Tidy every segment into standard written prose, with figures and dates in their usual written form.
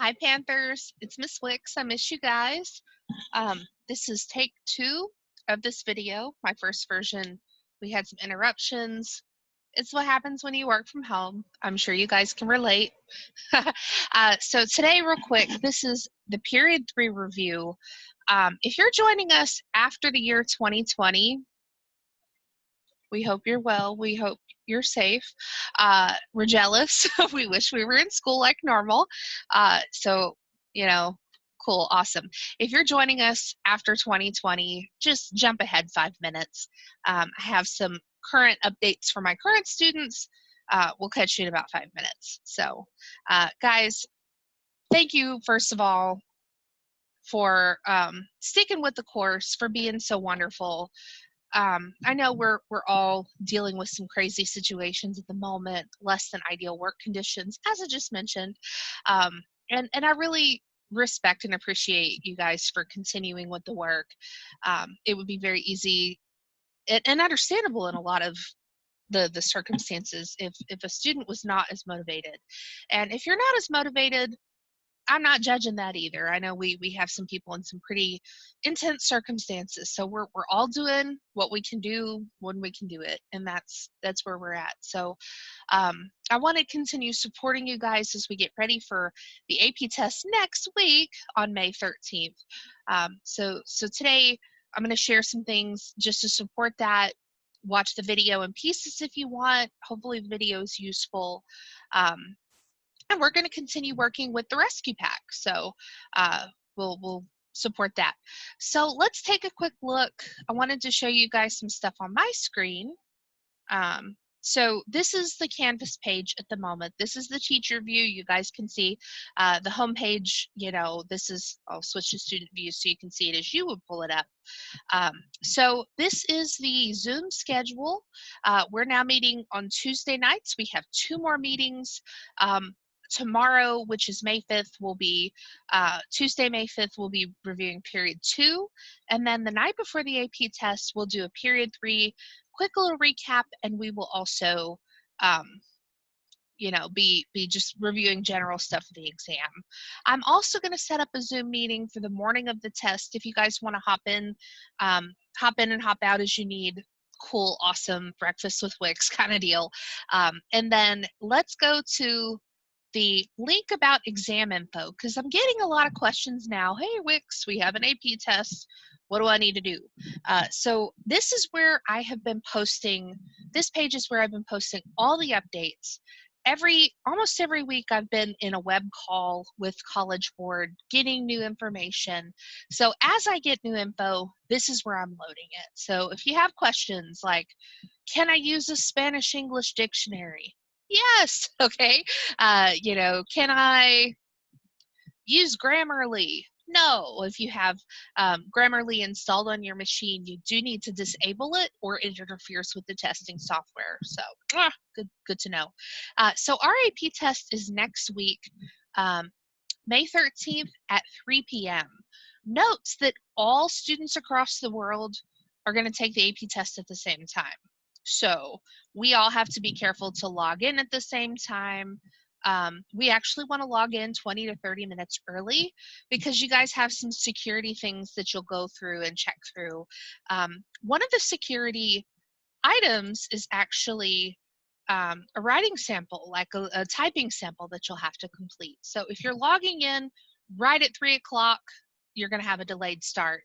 Hi, Panthers. It's Miss Wicks. I miss you guys. This is take 2 of this video. My first version, we had some interruptions. It's what happens when you work from home. I'm sure you guys can relate. So today, real quick, this is the Period 3 review. If you're joining us after the year 2020, we hope you're well. We hope you're safe. We're jealous. We wish we were in school like normal. So, you know, cool, awesome. If you're joining us after 2020, just jump ahead 5 minutes. I have some current updates for my current students. We'll catch you in about 5 minutes. So, guys, thank you, first of all, for sticking with the course, for being so wonderful. I know we're all dealing with some crazy situations at the moment, less than ideal work conditions, as I just mentioned, and I really respect and appreciate you guys for continuing with the work. It would be very easy and understandable in a lot of the circumstances if a student was not as motivated, and if you're not as motivated, I'm not judging that either. I know we have some people in some pretty intense circumstances, so we're all doing what we can do when we can do it, and that's where we're at. So I want to continue supporting you guys as we get ready for the AP test next week on May 13th. So today I'm going to share some things just to support that. Watch the video in pieces if you want. Hopefully the video is useful. And we're going to continue working with the rescue pack. So we'll support that. So let's take a quick look. I wanted to show you guys some stuff on my screen. So this is the Canvas page at the moment. This is the teacher view. You guys can see the home page. This is, I'll switch to student view so you can see it as you would pull it up. So this is the Zoom schedule. We're now meeting on Tuesday nights. We have 2 more meetings. Tomorrow, which is May 5th, will be Tuesday, May 5th, we'll be reviewing period 2. And then the night before the AP test, we'll do a period 3, quick little recap, and we will also be just reviewing general stuff for the exam. I'm also going to set up a Zoom meeting for the morning of the test. If you guys want to hop in and hop out as you need. Cool, awesome, breakfast with Wix kind of deal. And then let's go to the link about exam info, because I'm getting a lot of questions now. Hey, Wix, we have an AP test. What do I need to do? So this is where I have been posting, this page is where I've been posting all the updates. Almost every week I've been in a web call with College Board getting new information. So as I get new info, this is where I'm loading it. So if you have questions like, can I use a Spanish-English dictionary? Yes, okay. Can I use Grammarly? No. If you have Grammarly installed on your machine, you do need to disable it or it interferes with the testing software. So good to know. So our AP test is next week, May 13th at 3 p.m. Notes that all students across the world are going to take the AP test at the same time. So we all have to be careful to log in at the same time. We actually want to log in 20 to 30 minutes early because you guys have some security things that you'll go through and check through. One of the security items is actually a writing sample, like a typing sample that you'll have to complete. So if you're logging in right at 3 o'clock, you're going to have a delayed start.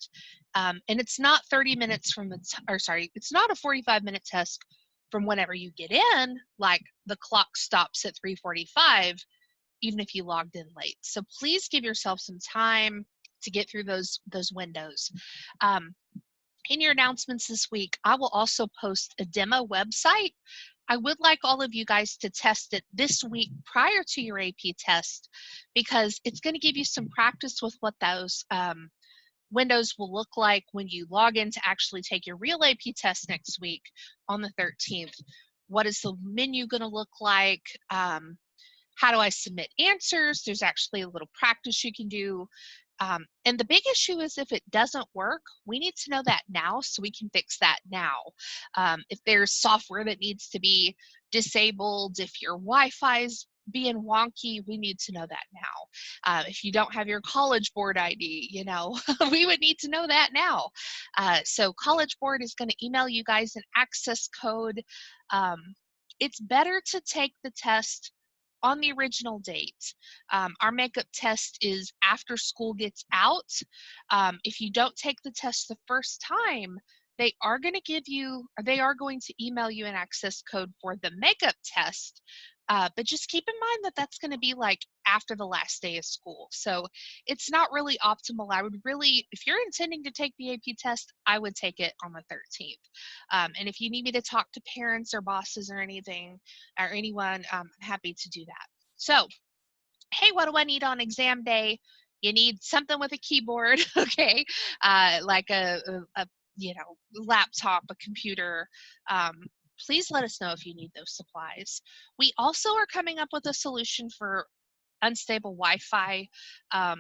And it's not 30 minutes from it's not a 45-minute test from whenever you get in, like the clock stops at 3:45, even if you logged in late. So please give yourself some time to get through those windows. In your announcements this week, I will also post a demo website. I would like all of you guys to test it this week prior to your AP test, because it's going to give you some practice with what those windows will look like when you log in to actually take your real AP test next week on the 13th. What is the menu going to look like? How do I submit answers? There's actually a little practice you can do. And the big issue is if it doesn't work, we need to know that now so we can fix that now. If there's software that needs to be disabled, if your Wi-Fi is being wonky, we need to know that now. If you don't have your College Board ID, you know, we would need to know that now. So College Board is going to email you guys an access code. It's better to take the test on the original date. Our makeup test is after school gets out. If you don't take the test the first time, they are going to give you, or they are going to email you an access code for the makeup test. But just keep in mind that that's going to be like after the last day of school. So it's not really optimal. I would really, if you're intending to take the AP test, I would take it on the 13th. And if you need me to talk to parents or bosses or anything, or anyone, I'm happy to do that. So, hey, what do I need on exam day? You need something with a keyboard, okay? Like a you know, laptop, a computer. Please let us know if you need those supplies. We also are coming up with a solution for unstable Wi-Fi.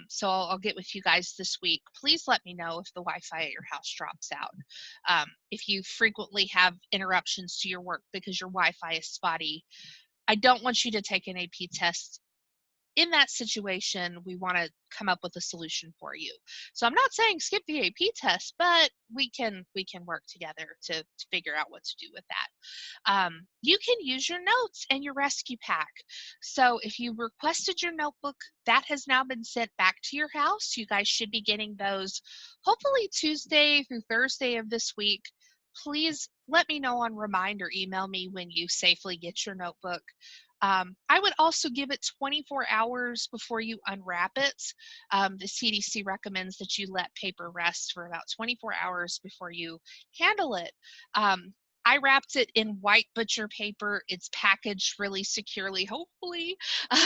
So I'll get with you guys this week. Please let me know if the Wi-Fi at your house drops out. If you frequently have interruptions to your work because your Wi-Fi is spotty, I don't want you to take an AP test. In that situation, we want to come up with a solution for you. So I'm not saying skip the AP test, but we can work together to figure out what to do with that. You can use your notes and your rescue pack. So if you requested your notebook, that has now been sent back to your house. You guys should be getting those hopefully Tuesday through Thursday of this week. Please let me know on Reminder, email me when you safely get your notebook. I would also give it 24 hours before you unwrap it. The CDC recommends that you let paper rest for about 24 hours before you handle it. I wrapped it in white butcher paper. It's packaged really securely, hopefully.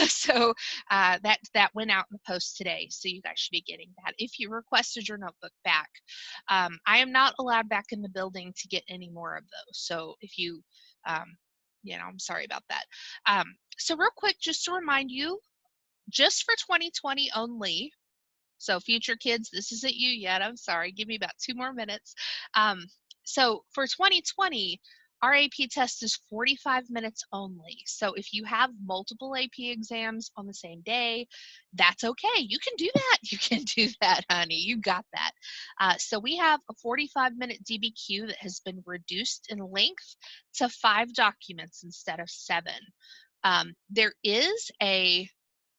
So that went out in the post today. So you guys should be getting that if you requested your notebook back. I am not allowed back in the building to get any more of those. So if you, you know, I'm sorry about that. So real quick, just to remind you, just for 2020 only, so future kids, this isn't you yet, I'm sorry, give me about 2 more minutes. So for 2020, our AP test is 45 minutes only. So if you have multiple AP exams on the same day, that's okay. You can do that. You can do that, honey. You got that. So we have a 45-minute DBQ that has been reduced in length to 5 documents instead of 7. There is a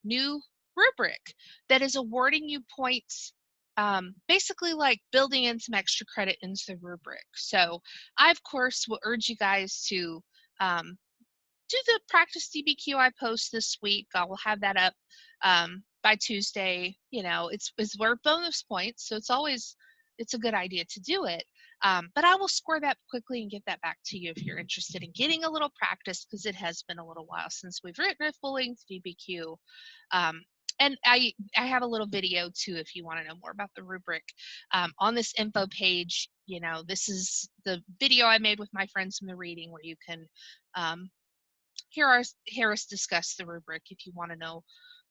new rubric that is awarding you points, basically like building in some extra credit into the rubric. So I, of course, will urge you guys to do the practice DBQ I post this week. I will have that up by Tuesday. You know, it's worth bonus points, so it's a good idea to do it. But I will score that quickly and get that back to you if you're interested in getting a little practice, because it has been a little while since we've written a full-length DBQ. And I have a little video too if you want to know more about the rubric. On this info page, you know, this is the video I made with my friends from the reading where you can hear us discuss the rubric if you want to know,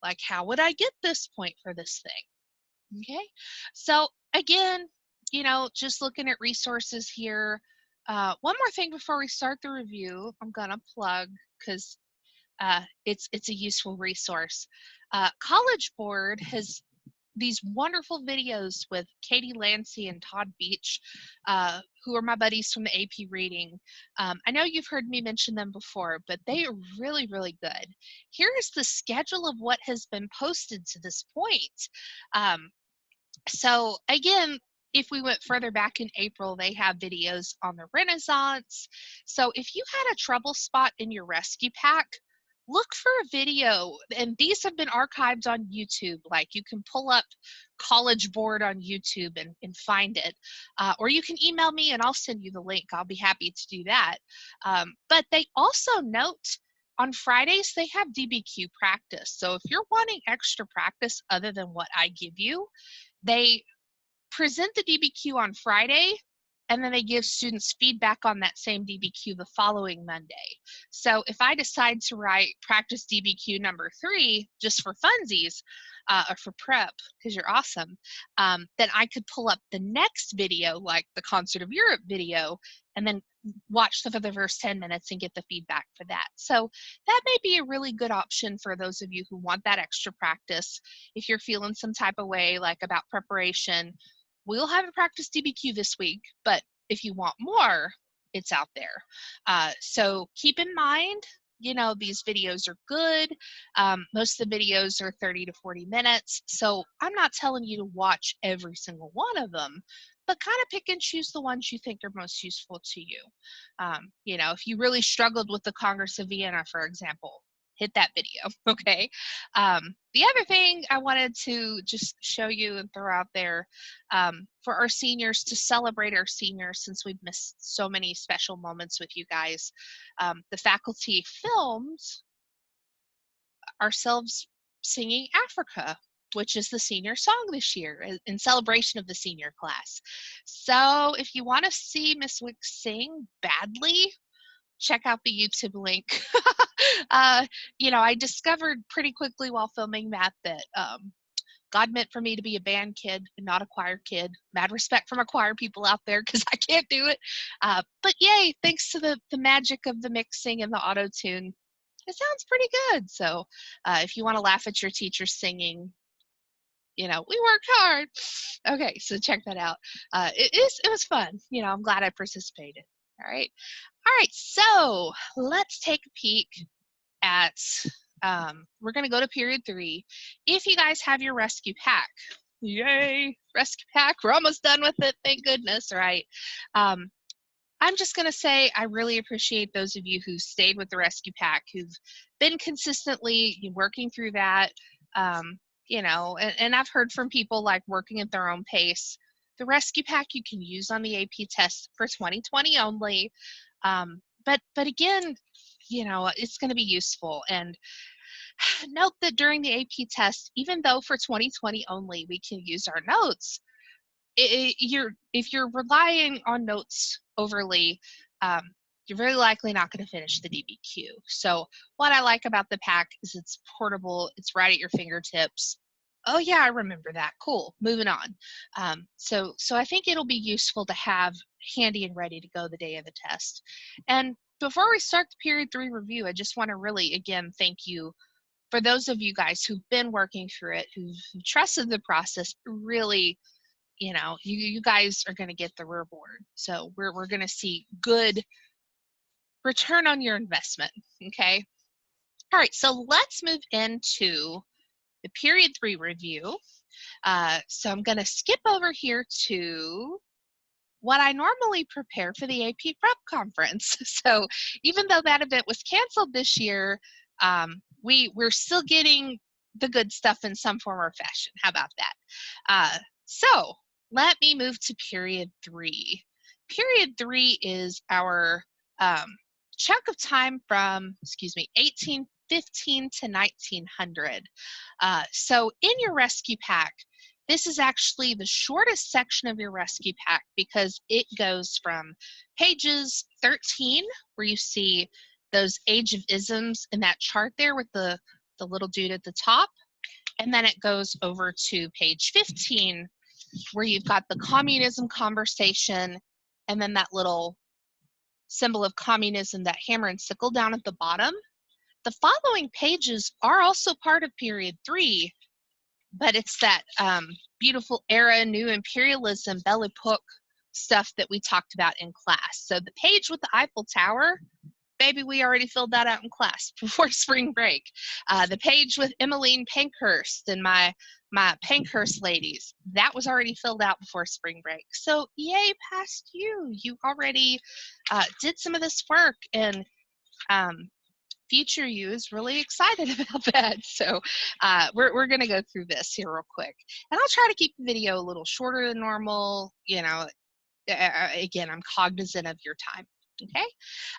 like, how would I get this point for this thing? Okay, so again, you know, just looking at resources here. One more thing before we start the review, I'm gonna plug, because it's a useful resource. College Board has these wonderful videos with Katie Lancey and Todd Beach, who are my buddies from the AP Reading. I know you've heard me mention them before, but they are really, really good. Here is the schedule of what has been posted to this point. So again, if we went further back in April, they have videos on the Renaissance. So if you had a trouble spot in your rescue pack, look for a video, and these have been archived on YouTube. Like, you can pull up College Board on YouTube and find it, or you can email me and I'll send you the link. I'll be happy to do that. But they also note on Fridays they have DBQ practice. So if you're wanting extra practice other than what I give you, they present the DBQ on Friday, and then they give students feedback on that same DBQ the following Monday. So if I decide to write practice DBQ number 3 just for funsies, or for prep, because you're awesome, then I could pull up the next video, like the Concert of Europe video, and then watch for the first 10 minutes and get the feedback for that. So that may be a really good option for those of you who want that extra practice. If you're feeling some type of way, like about preparation, we'll have a practice DBQ this week, but if you want more, it's out there. So keep in mind, you know, these videos are good. Most of the videos are 30 to 40 minutes. So I'm not telling you to watch every single one of them, but kind of pick and choose the ones you think are most useful to you. You know, if you really struggled with the Congress of Vienna, for example, hit that video, okay? The other thing I wanted to just show you and throw out there, for our seniors, to celebrate our seniors, since we've missed so many special moments with you guys, the faculty filmed ourselves singing Africa, which is the senior song this year in celebration of the senior class. So if you want to see Miss Wicks sing badly, check out the YouTube link. You know, I discovered pretty quickly while filming that God meant for me to be a band kid and not a choir kid. Mad respect from our choir people out there, because I can't do it. But yay, thanks to the magic of the mixing and the auto-tune, it sounds pretty good. So if you want to laugh at your teacher singing, you know, we worked hard. Okay, so check that out. It was fun. You know, I'm glad I participated. All right. All right, so let's take a peek at, we're going to go to period 3. If you guys have your rescue pack, yay, rescue pack, we're almost done with it, thank goodness, right? I'm just going to say I really appreciate those of you who stayed with the rescue pack, who've been consistently working through that. You know, and I've heard from people like working at their own pace. The rescue pack you can use on the AP test for 2020 only. But again, you know, it's going to be useful. And note that during the AP test, even though for 2020 only we can use our notes, if you're relying on notes overly, you're very likely not going to finish the DBQ. So what I like about the pack is it's portable, it's right at your fingertips. Oh yeah, I remember that. Cool. Moving on. So I think it'll be useful to have handy and ready to go the day of the test. And before we start the period 3 review, I just want to really, again, thank you for those of you guys who've been working through it, who've trusted the process. Really, you know, you guys are going to get the reward. So we're going to see good return on your investment, okay? All right, so let's move into the period 3 review. So I'm going to skip over here to what I normally prepare for the AP Prep Conference. So even though that event was canceled this year, we're still getting the good stuff in some form or fashion. How about that? So let me move to period 3. Period 3 is our chunk of time from, 1815 to 1900. So in your rescue pack, this is actually the shortest section of your rescue pack, because it goes from pages 13, where you see those Age of Isms in that chart there with the little dude at the top, and then it goes over to page 15, where you've got the communism conversation, and then that little symbol of communism, that hammer and sickle down at the bottom. The following pages are also part of period 3, but it's that beautiful era, new imperialism, Belle Epoque stuff that we talked about in class. So the page with the Eiffel Tower, baby, we already filled that out in class before spring break. The page with Emmeline Pankhurst and my Pankhurst ladies, that was already filled out before spring break. So yay, past you. You already did some of this work, and future you is really excited about that. So we're going to go through this here real quick. And I'll try to keep the video a little shorter than normal. You know, again, I'm cognizant of your time. Okay.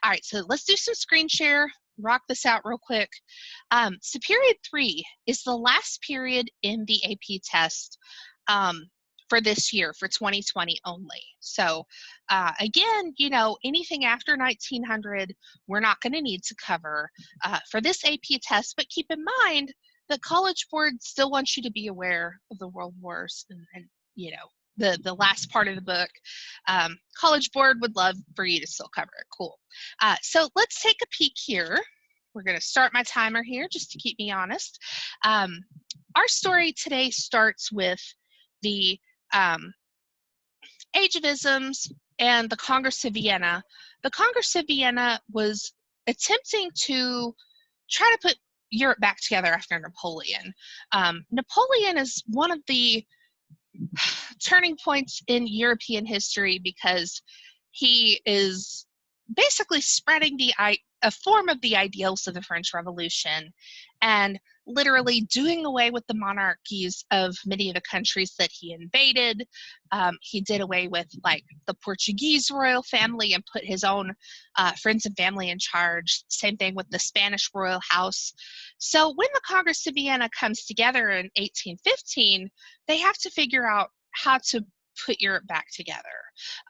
All right. So let's do some screen share. Rock this out real quick. So period 3 is the last period in the AP test. for this year, for 2020 only. So again, you know, anything after 1900, we're not going to need to cover for this AP test, but keep in mind that College Board still wants you to be aware of the World Wars and you know, the last part of the book. College Board would love for you to still cover it. Cool. So let's take a peek here. We're going to start my timer here just to keep me honest. Our story today starts with the Age of Isms and the Congress of Vienna. The Congress of Vienna was attempting to try to put Europe back together after Napoleon. Napoleon is one of the turning points in European history because he is basically spreading a form of the ideals of the French Revolution and literally doing away with the monarchies of many of the countries that he invaded. He did away with like the Portuguese royal family and put his own friends and family in charge. Same thing with the Spanish royal house. So when the Congress of Vienna comes together in 1815, they have to figure out how to put Europe back together.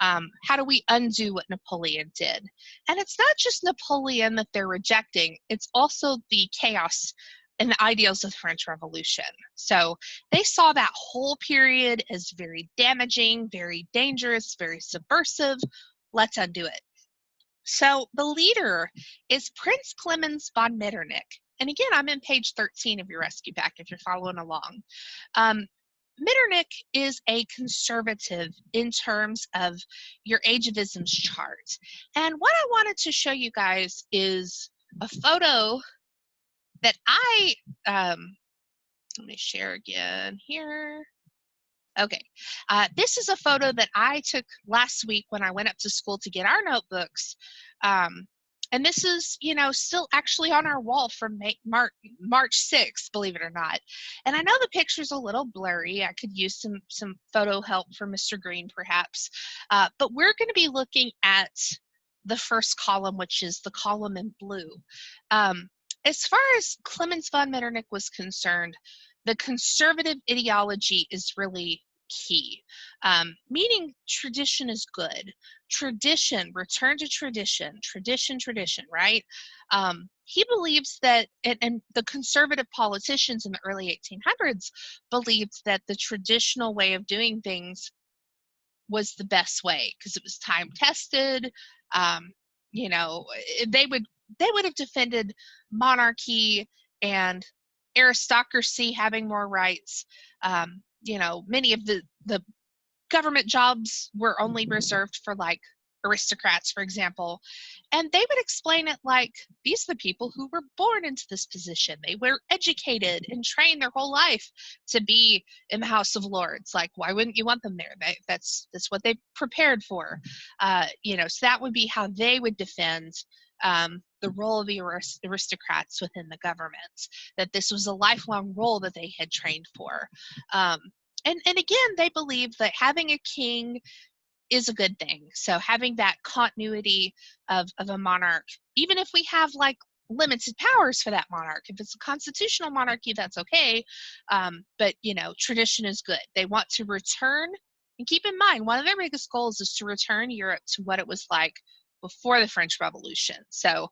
How do we undo what Napoleon did? And it's not just Napoleon that they're rejecting, it's also the chaos and the ideals of the French Revolution. So they saw that whole period as very damaging, very dangerous, very subversive. Let's undo it. So the leader is Prince Clemens von Metternich. And again, I'm in page 13 of your rescue pack if you're following along. Metternich is a conservative in terms of your Age of Isms chart. And what I wanted to show you guys is a photo that let me share again here. Okay, this is a photo that I took last week when I went up to school to get our notebooks. And this is, you know, still actually on our wall from March 6th, believe it or not. And I know the picture's a little blurry. I could use some photo help from Mr. Green, perhaps. But we're going to be looking at the first column, which is the column in blue. As far as Clemens von Metternich was concerned, the conservative ideology is really key, meaning tradition is good. Tradition, return to tradition, tradition, right? He believes that, and the conservative politicians in the early 1800s believed that the traditional way of doing things was the best way because it was time tested. You know, they would have defended monarchy and aristocracy having more rights. You know, many of the government jobs were only reserved for like aristocrats, for example. And they would explain it like, these are the people who were born into this position. They were educated and trained their whole life to be in the House of Lords. Like, why wouldn't you want them there? That's what they prepared for. You know, so that would be how they would defend the role of the aristocrats within the government, that this was a lifelong role that they had trained for. And again, they believe that having a king is a good thing. So having that continuity of a monarch, even if we have like limited powers for that monarch, if it's a constitutional monarchy, that's okay. But you know, tradition is good. They want to return, and keep in mind, one of their biggest goals is to return Europe to what it was like before the French Revolution. So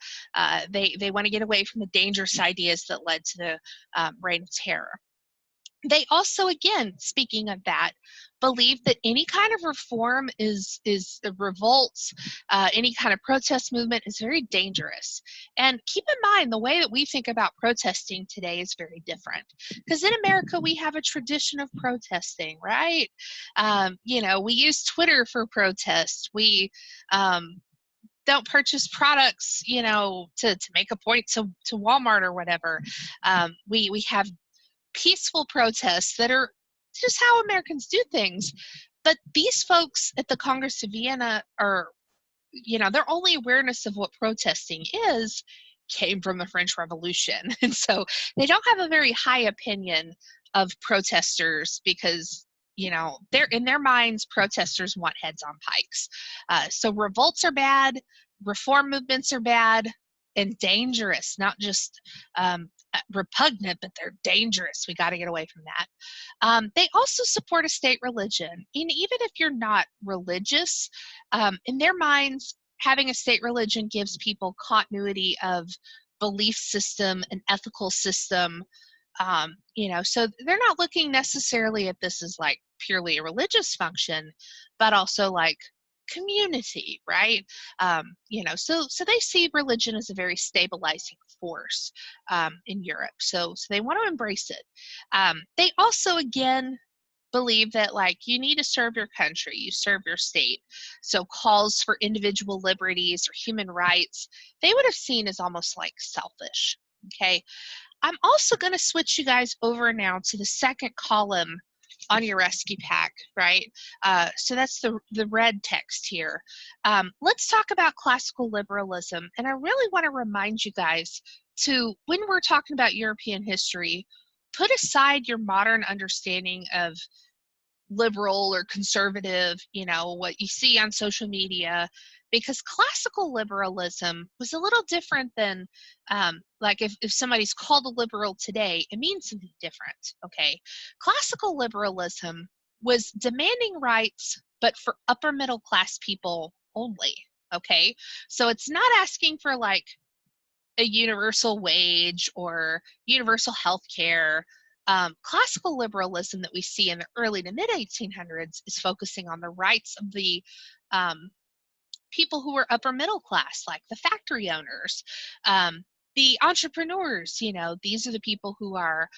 they want to get away from the dangerous ideas that led to the Reign of Terror. They also, again, speaking of that, believe that any kind of reform is revolts, any kind of protest movement is very dangerous. And keep in mind, the way that we think about protesting today is very different. Because in America, we have a tradition of protesting, right? You know, we use Twitter for protest. We don't purchase products, you know, to make a point to Walmart or whatever. We have peaceful protests that are just how Americans do things. But these folks at the Congress of Vienna are, you know, their only awareness of what protesting is came from the French Revolution. And so they don't have a very high opinion of protesters because, you know, they're in their minds, protesters want heads on pikes. So revolts are bad, reform movements are bad and dangerous, not just repugnant, but they're dangerous. We got to get away from that. They also support a state religion. And even if you're not religious, in their minds, having a state religion gives people continuity of belief system and ethical system. So they're not looking necessarily at this as like purely a religious function, but also like community, right? So they see religion as a very stabilizing force in Europe. So they want to embrace it. They also, again, believe that like you need to serve your country, you serve your state. So calls for individual liberties or human rights, they would have seen as almost like selfish. Okay. I'm also going to switch you guys over now to the second column on your rescue pack, right? So that's the red text here. Let's talk about classical liberalism. And I really want to remind you guys to, when we're talking about European history, put aside your modern understanding of liberal or conservative, what you see on social media, because classical liberalism was a little different than, like if somebody's called a liberal today, it means something different, okay? Classical liberalism was demanding rights, but for upper middle class people only, okay? So it's not asking for like a universal wage or universal health care. Classical liberalism that we see in the early to mid 1800s is focusing on the rights of the people who were upper middle class, like the factory owners, the entrepreneurs. These are the people who are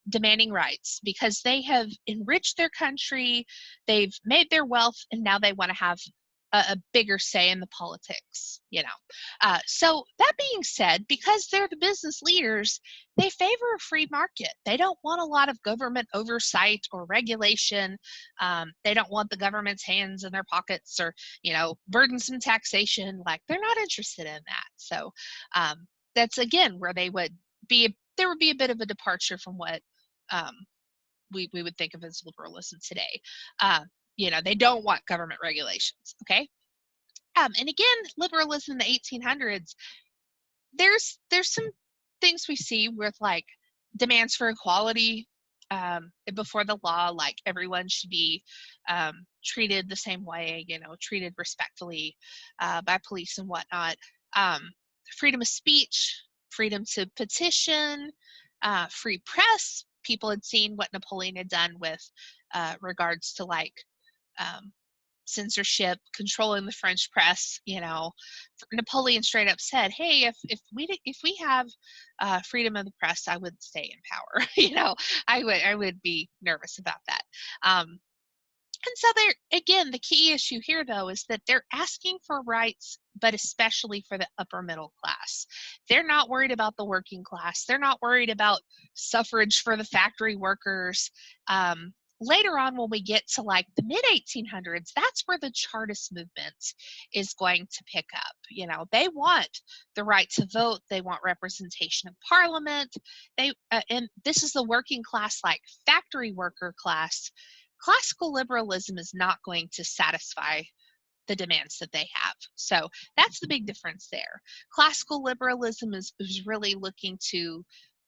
demanding rights because they have enriched their country, they've made their wealth, and now they want to have a bigger say in the politics. So that being said, because they're the business leaders, they favor a free market. They don't want a lot of government oversight or regulation. They don't want the government's hands in their pockets or burdensome taxation. Like, they're not interested in that. So that's again where there would be a bit of a departure from what we would think of as liberalism today. They don't want government regulations, okay? And again, liberalism in the 1800s, there's some things we see with like demands for equality before the law, like everyone should be treated the same way, treated respectfully by police and whatnot. Freedom of speech, freedom to petition, free press. People had seen what Napoleon had done with regards to like censorship, controlling the French press. Napoleon straight up said, "Hey, if we have freedom of the press, I would stay in power." I would be nervous about that. And so again, the key issue here, though, is that they're asking for rights, but especially for the upper middle class. They're not worried about the working class. They're not worried about suffrage for the factory workers. Later on, when we get to like the mid 1800s, that's where the Chartist movement is going to pick up. They want the right to vote. They want representation in parliament. And this is the working class, like factory worker class. Classical liberalism is not going to satisfy the demands that they have. So that's the big difference there. Classical liberalism is really looking to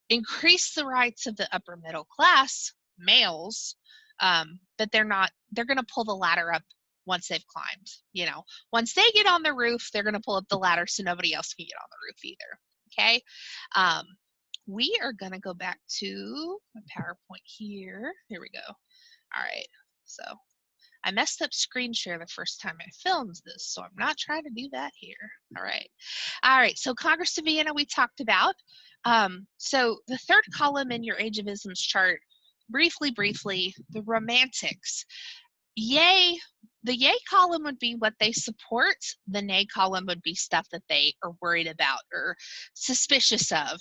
increase the rights of the upper middle class, males, but they're going to pull the ladder up once they've climbed. Once they get on the roof, they're going to pull up the ladder so nobody else can get on the roof either. Okay. We are going to go back to my PowerPoint here. Here we go. All right, so I messed up screen share the first time I filmed this, so I'm not trying to do that here. All right, so Congress of Vienna we talked about. So the third column in your Age of Isms chart, briefly, the Romantics. The yay column would be what they support. The nay column would be stuff that they are worried about or suspicious of.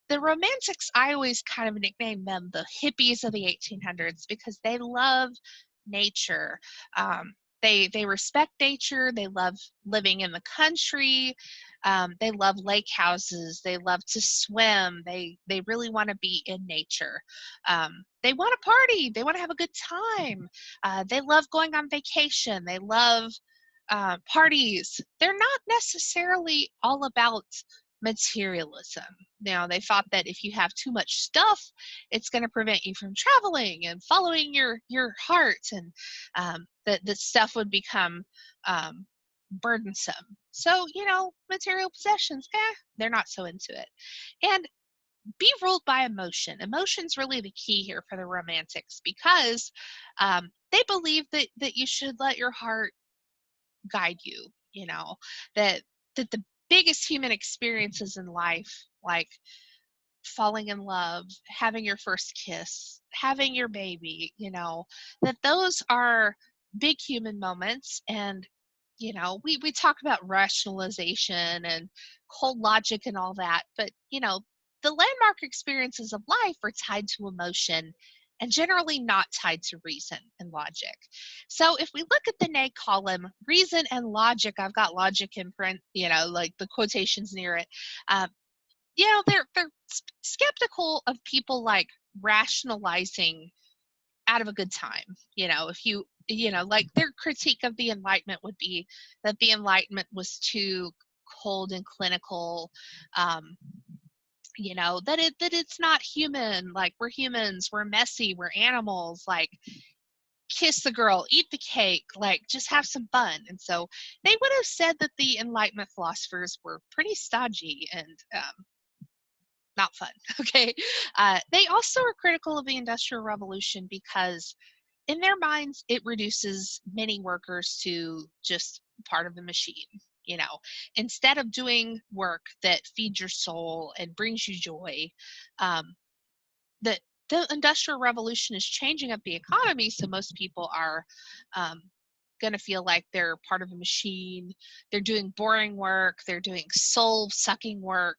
The Romantics, I always kind of nickname them the hippies of the 1800s because they love nature. They respect nature. They love living in the country. They love lake houses. They love to swim. They really want to be in nature. They want to party. They want to have a good time. They love going on vacation. They love parties. They're not necessarily all about materialism. Now, they thought that if you have too much stuff, it's going to prevent you from traveling and following your heart, and that stuff would become burdensome. So, material possessions, they're not so into it. And be ruled by emotion. Emotion's really the key here for the romantics, because they believe that you should let your heart guide you, that the biggest human experiences in life, like falling in love, having your first kiss, having your baby, that those are big human moments. And we talk about rationalization and cold logic and all that, but the landmark experiences of life are tied to emotion and generally not tied to reason and logic. So if we look at the nay column, reason and logic, I've got logic in print, like the quotations near it. They're skeptical of people like rationalizing out of a good time. If like their critique of the Enlightenment would be that the Enlightenment was too cold and clinical. That it's not human. Like, we're humans, we're messy, we're animals. Like, kiss the girl, eat the cake, like just have some fun. And so they would have said that the Enlightenment philosophers were pretty stodgy and not fun. Okay. They also are critical of the Industrial Revolution because in their minds, it reduces many workers to just part of the machine. Instead of doing work that feeds your soul and brings you joy, that the Industrial Revolution is changing up the economy. So most people are going to feel like they're part of a machine. They're doing boring work. They're doing soul-sucking work.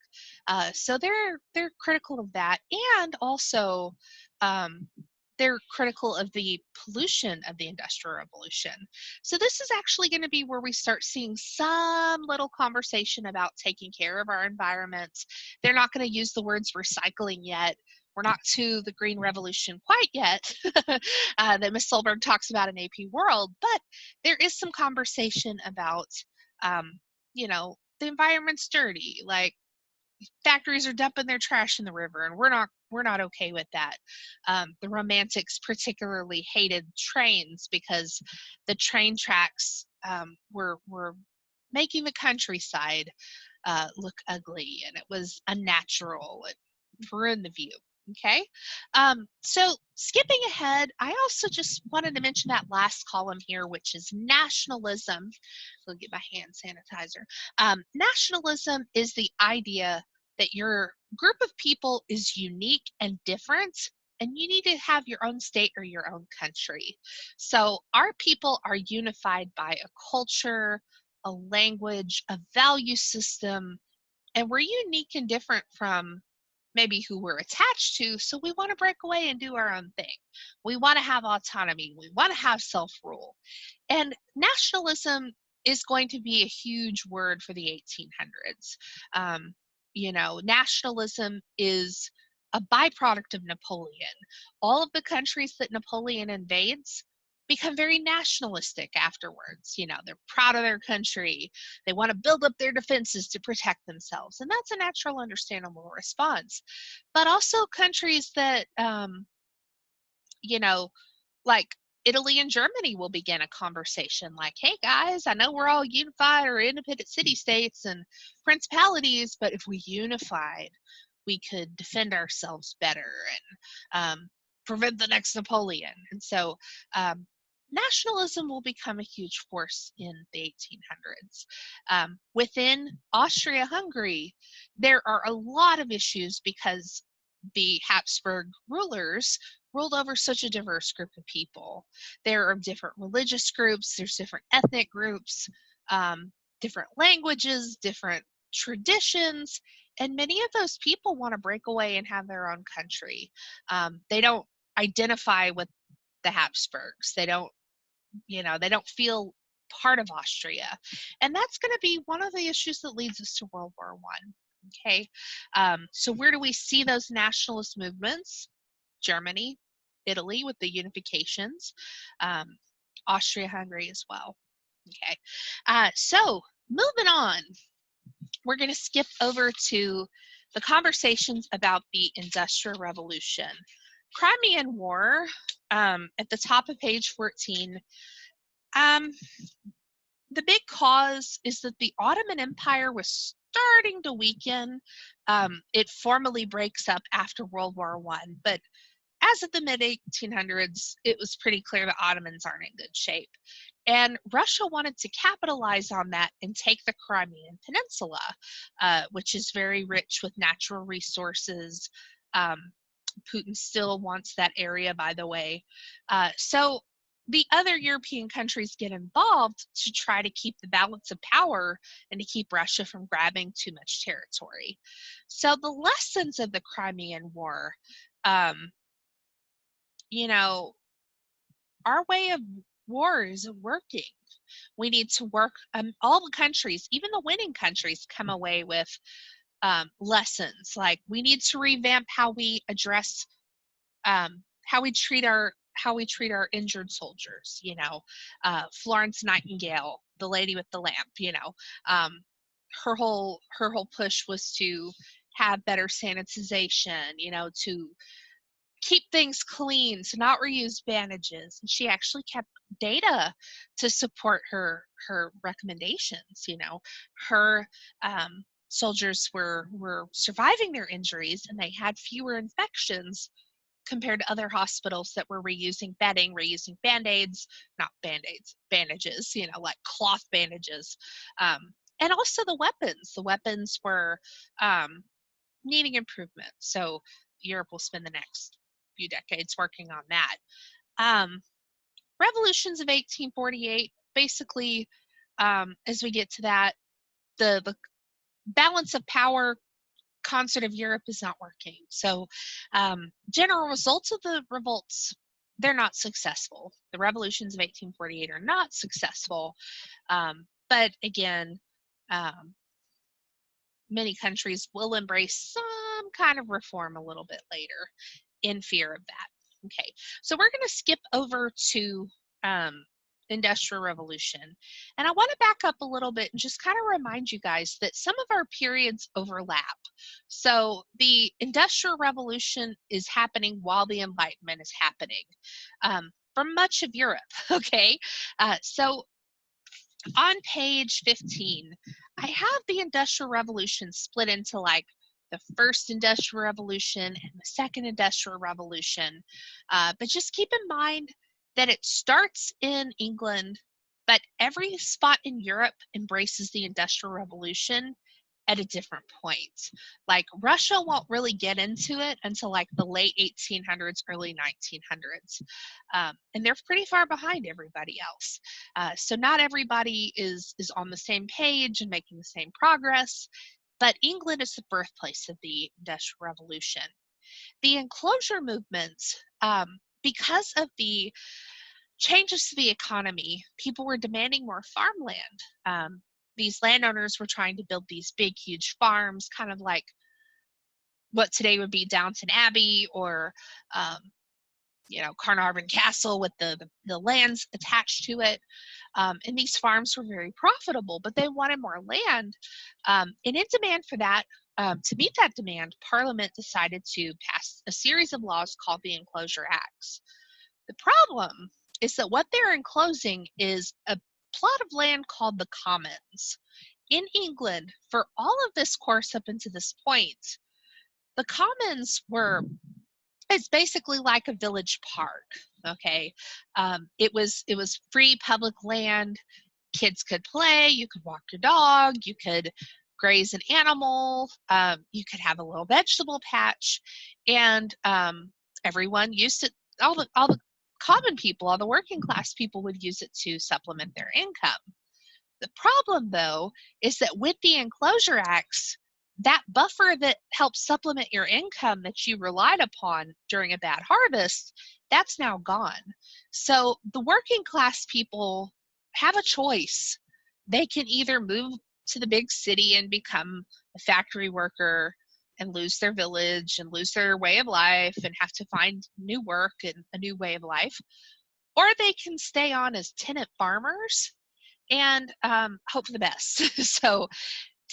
So they're critical of that, and also they're critical of the pollution of the Industrial Revolution. So this is actually going to be where we start seeing some little conversation about taking care of our environments. They're not going to use the words recycling yet. We're not to the Green Revolution quite yet that Ms. Solberg talks about in AP World, but there is some conversation about, the environment's dirty. Like, factories are dumping their trash in the river, and we're not okay with that. The Romantics particularly hated trains because the train tracks were making the countryside look ugly, and it was unnatural. It ruined the view. Okay, so skipping ahead, I also just wanted to mention that last column here, which is nationalism. I'll get my hand sanitizer. Nationalism is the idea that your group of people is unique and different, and you need to have your own state or your own country. So our people are unified by a culture, a language, a value system, and we're unique and different from maybe who we're attached to, so we want to break away and do our own thing. We want to have autonomy. We want to have self-rule. And nationalism is going to be a huge word for the 1800s. Nationalism is a byproduct of Napoleon. All of the countries that Napoleon invades become very nationalistic afterwards. They're proud of their country. They want to build up their defenses to protect themselves. And that's a natural, understandable response. But also countries that, like Italy and Germany will begin a conversation like, hey guys, I know we're all unified or independent city-states and principalities, but if we unified, we could defend ourselves better and prevent the next Napoleon. And so nationalism will become a huge force in the 1800s. Within Austria-Hungary, there are a lot of issues because the Habsburg rulers ruled over such a diverse group of people. There are different religious groups, there's different ethnic groups, different languages, different traditions, and many of those people want to break away and have their own country. They don't identify with the Habsburgs. They don't feel part of Austria. And that's going to be one of the issues that leads us to World War I. Okay, so where do we see those nationalist movements? Germany, Italy with the unifications, Austria-Hungary as well. Okay, so moving on. we're going to skip over to the conversations about the Industrial Revolution. Crimean War, at the top of page 14, the big cause is that the Ottoman Empire was starting to weaken. It formally breaks up after World War I, but as of the mid-1800s, it was pretty clear the Ottomans aren't in good shape. And Russia wanted to capitalize on that and take the Crimean Peninsula, which is very rich with natural resources. Putin still wants that area, by the way. So the other European countries get involved to try to keep the balance of power and to keep Russia from grabbing too much territory. So the lessons of the Crimean War, you know, our way of war isn't working. We need to work, all the countries, even the winning countries, come away with lessons. Like, we need to revamp how we address, how we treat our injured soldiers. Florence Nightingale, the lady with the lamp. Her whole push was to have better sanitization. To keep things clean, to not reuse bandages. And she actually kept data to support her recommendations. Her soldiers were surviving their injuries, and they had fewer infections compared to other hospitals that were reusing bedding, reusing band-aids, not band-aids, bandages, like cloth bandages. And also the weapons were needing improvement. So Europe will spend the next few decades working on that. Revolutions of 1848, basically, as we get to that, the balance of power concert of Europe is not working. So general results of the revolts, they're not successful. The revolutions of 1848 are not successful. But again, many countries will embrace some kind of reform a little bit later in fear of that. Okay, so we're going to skip over to Industrial Revolution. And I want to back up a little bit and just kind of remind you guys that some of our periods overlap. So the Industrial Revolution is happening while the Enlightenment is happening for much of Europe, okay? So on page 15, I have the Industrial Revolution split into like the first Industrial Revolution and the second Industrial Revolution. But just keep in mind that it starts in England, but every spot in Europe embraces the Industrial Revolution at a different point. Like, Russia won't really get into it until like the late 1800s, early 1900s. And they're pretty far behind everybody else. So not everybody is on the same page and making the same progress, but England is the birthplace of the Industrial Revolution. The enclosure movements, because of the changes to the economy, people were demanding more farmland. These landowners were trying to build these big, huge farms, kind of like what today would be Downton Abbey or, Carnarvon Castle with the lands attached to it. And these farms were very profitable, but they wanted more land. And in demand for that, to meet that demand, Parliament decided to pass a series of laws called the Enclosure Acts. The problem is that what they're enclosing is a plot of land called the Commons. In England, for all of this course up until this point, the Commons it's basically like a village park, okay? It was free public land. Kids could play, you could walk your dog, you could graze an animal, you could have a little vegetable patch, and everyone used it. All the common people, all the working class people would use it to supplement their income. The problem, though, is that with the Enclosure Acts, that buffer that helps supplement your income that you relied upon during a bad harvest, that's now gone. So the working class people have a choice. They can either move to the big city and become a factory worker and lose their village and lose their way of life and have to find new work and a new way of life, or they can stay on as tenant farmers and hope for the best. So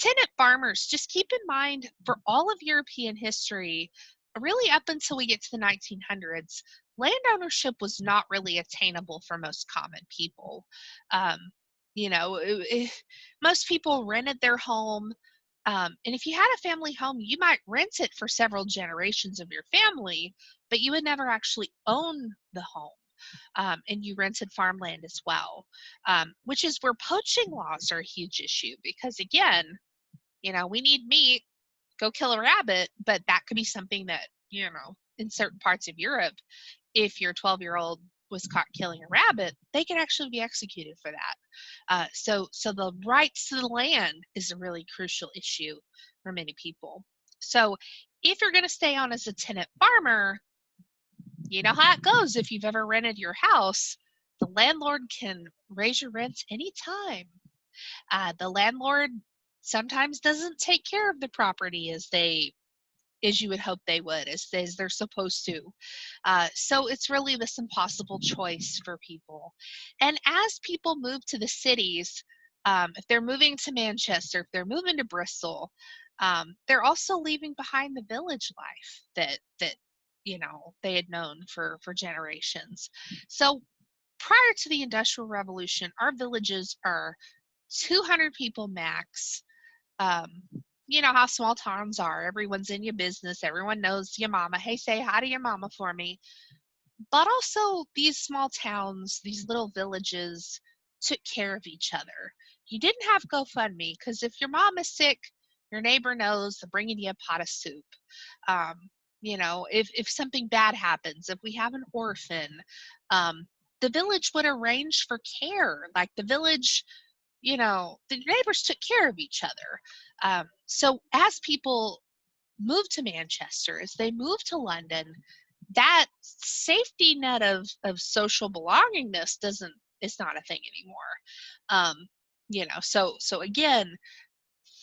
tenant farmers, just keep in mind for all of European history, really up until we get to the 1900s, land ownership was not really attainable for most common people. Um, most people rented their home. And if you had a family home, you might rent it for several generations of your family, but you would never actually own the home. And you rented farmland as well, which is where poaching laws are a huge issue because, again, we need meat, go kill a rabbit, but that could be something that, in certain parts of Europe, if your 12-year-old was caught killing a rabbit, they can actually be executed for that. So the rights to the land is a really crucial issue for many people. So if you're going to stay on as a tenant farmer, you know how it goes. If you've ever rented your house, the landlord can raise your rents anytime. The landlord sometimes doesn't take care of the property as you would hope they would, as they're supposed to. So it's really this impossible choice for people. And as people move to the cities, if they're moving to Manchester, if they're moving to Bristol, they're also leaving behind the village life that they had known for generations. So prior to the Industrial Revolution, our villages are 200 people max. Um, you know how small towns are. Everyone's in your business. Everyone knows your mama. Hey, say hi to your mama for me. But also, these small towns, these little villages, took care of each other. You didn't have GoFundMe because if your mom is sick, your neighbor knows they're bringing you a pot of soup. Um, if something bad happens, if we have an orphan, um, the village would arrange for care. Like the village, the neighbors took care of each other. So as people move to Manchester, as they move to London, that safety net of social belongingness is not a thing anymore. So again,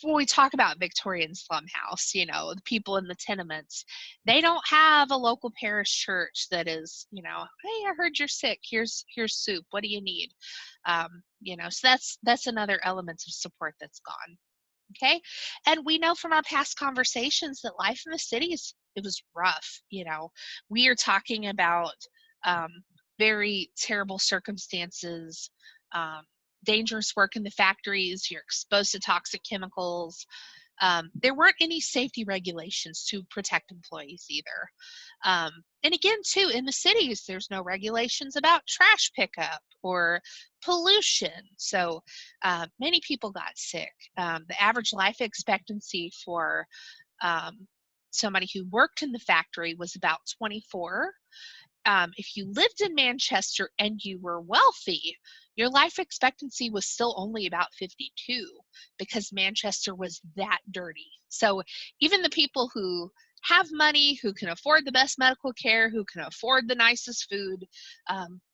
when we talk about Victorian slum house, the people in the tenements, they don't have a local parish church that is, hey, I heard you're sick. Here's soup. What do you need? So that's another element of support that's gone. Okay. And we know from our past conversations that life in the cities, it was rough. We are talking about um, very terrible circumstances, um, dangerous work in the factories, you're exposed to toxic chemicals. There weren't any safety regulations to protect employees either. And again, too, in the cities, there's no regulations about trash pickup or pollution. So many people got sick. The average life expectancy for somebody who worked in the factory was about 24. If you lived in Manchester and you were wealthy, your life expectancy was still only about 52 because Manchester was that dirty. So even the people who have money, who can afford the best medical care, who can afford the nicest food,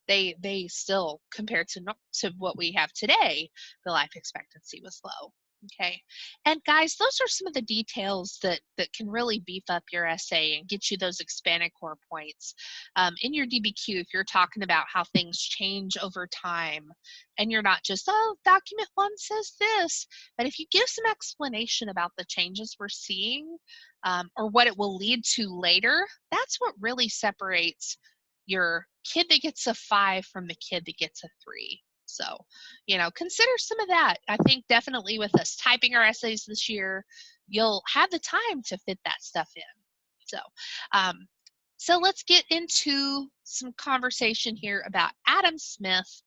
they still, compared to what we have today, the life expectancy was low. Okay. And guys, those are some of the details that can really beef up your essay and get you those expanded core points. In your DBQ, if you're talking about how things change over time and you're not just, oh, document 1 says this, but if you give some explanation about the changes we're seeing or what it will lead to later, that's what really separates your kid that gets a 5 from the kid that gets a 3. So, consider some of that. I think definitely with us typing our essays this year, you'll have the time to fit that stuff in. So let's get into some conversation here about Adam Smith.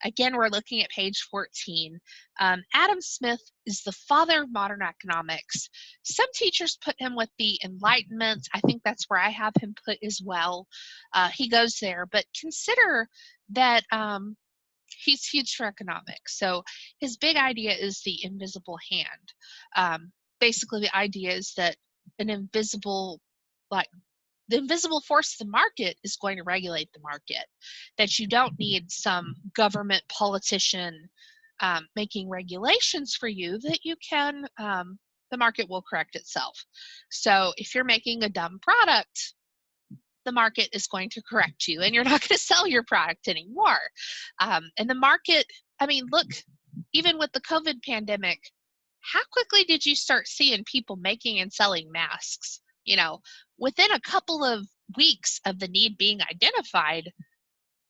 Again, we're looking at page 14. Adam Smith is the father of modern economics. Some teachers put him with the Enlightenment. I think that's where I have him put as well. He goes there, but consider that he's huge for economics. So his big idea is the invisible hand. Basically, the idea is that an invisible, the invisible force of the market is going to regulate the market, that you don't need some government politician making regulations for you, that you can, the market will correct itself. So if you're making a dumb product, the market is going to correct you and you're not going to sell your product anymore. And the market, I mean, look, even with the COVID pandemic, how quickly did you start seeing people making and selling masks? Within a couple of weeks of the need being identified,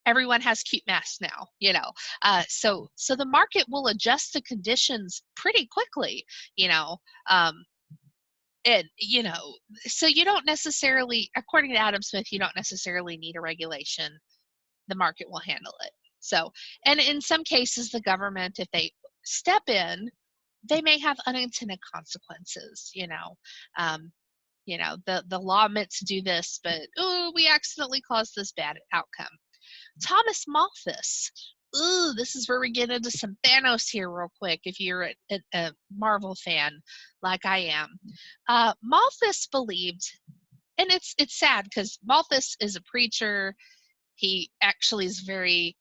everyone has cute masks now. So the market will adjust to conditions pretty quickly, you know. Um, and so you don't necessarily, according to Adam Smith, you don't necessarily need a regulation. The market will handle it. So, and in some cases, the government, if they step in, they may have unintended consequences. The law meant to do this, but we accidentally caused this bad outcome. Thomas Malthus. Ooh, this is where we get into some Thanos here real quick, if you're a Marvel fan like I am. Malthus believed, and it's sad because Malthus is a preacher. He actually is very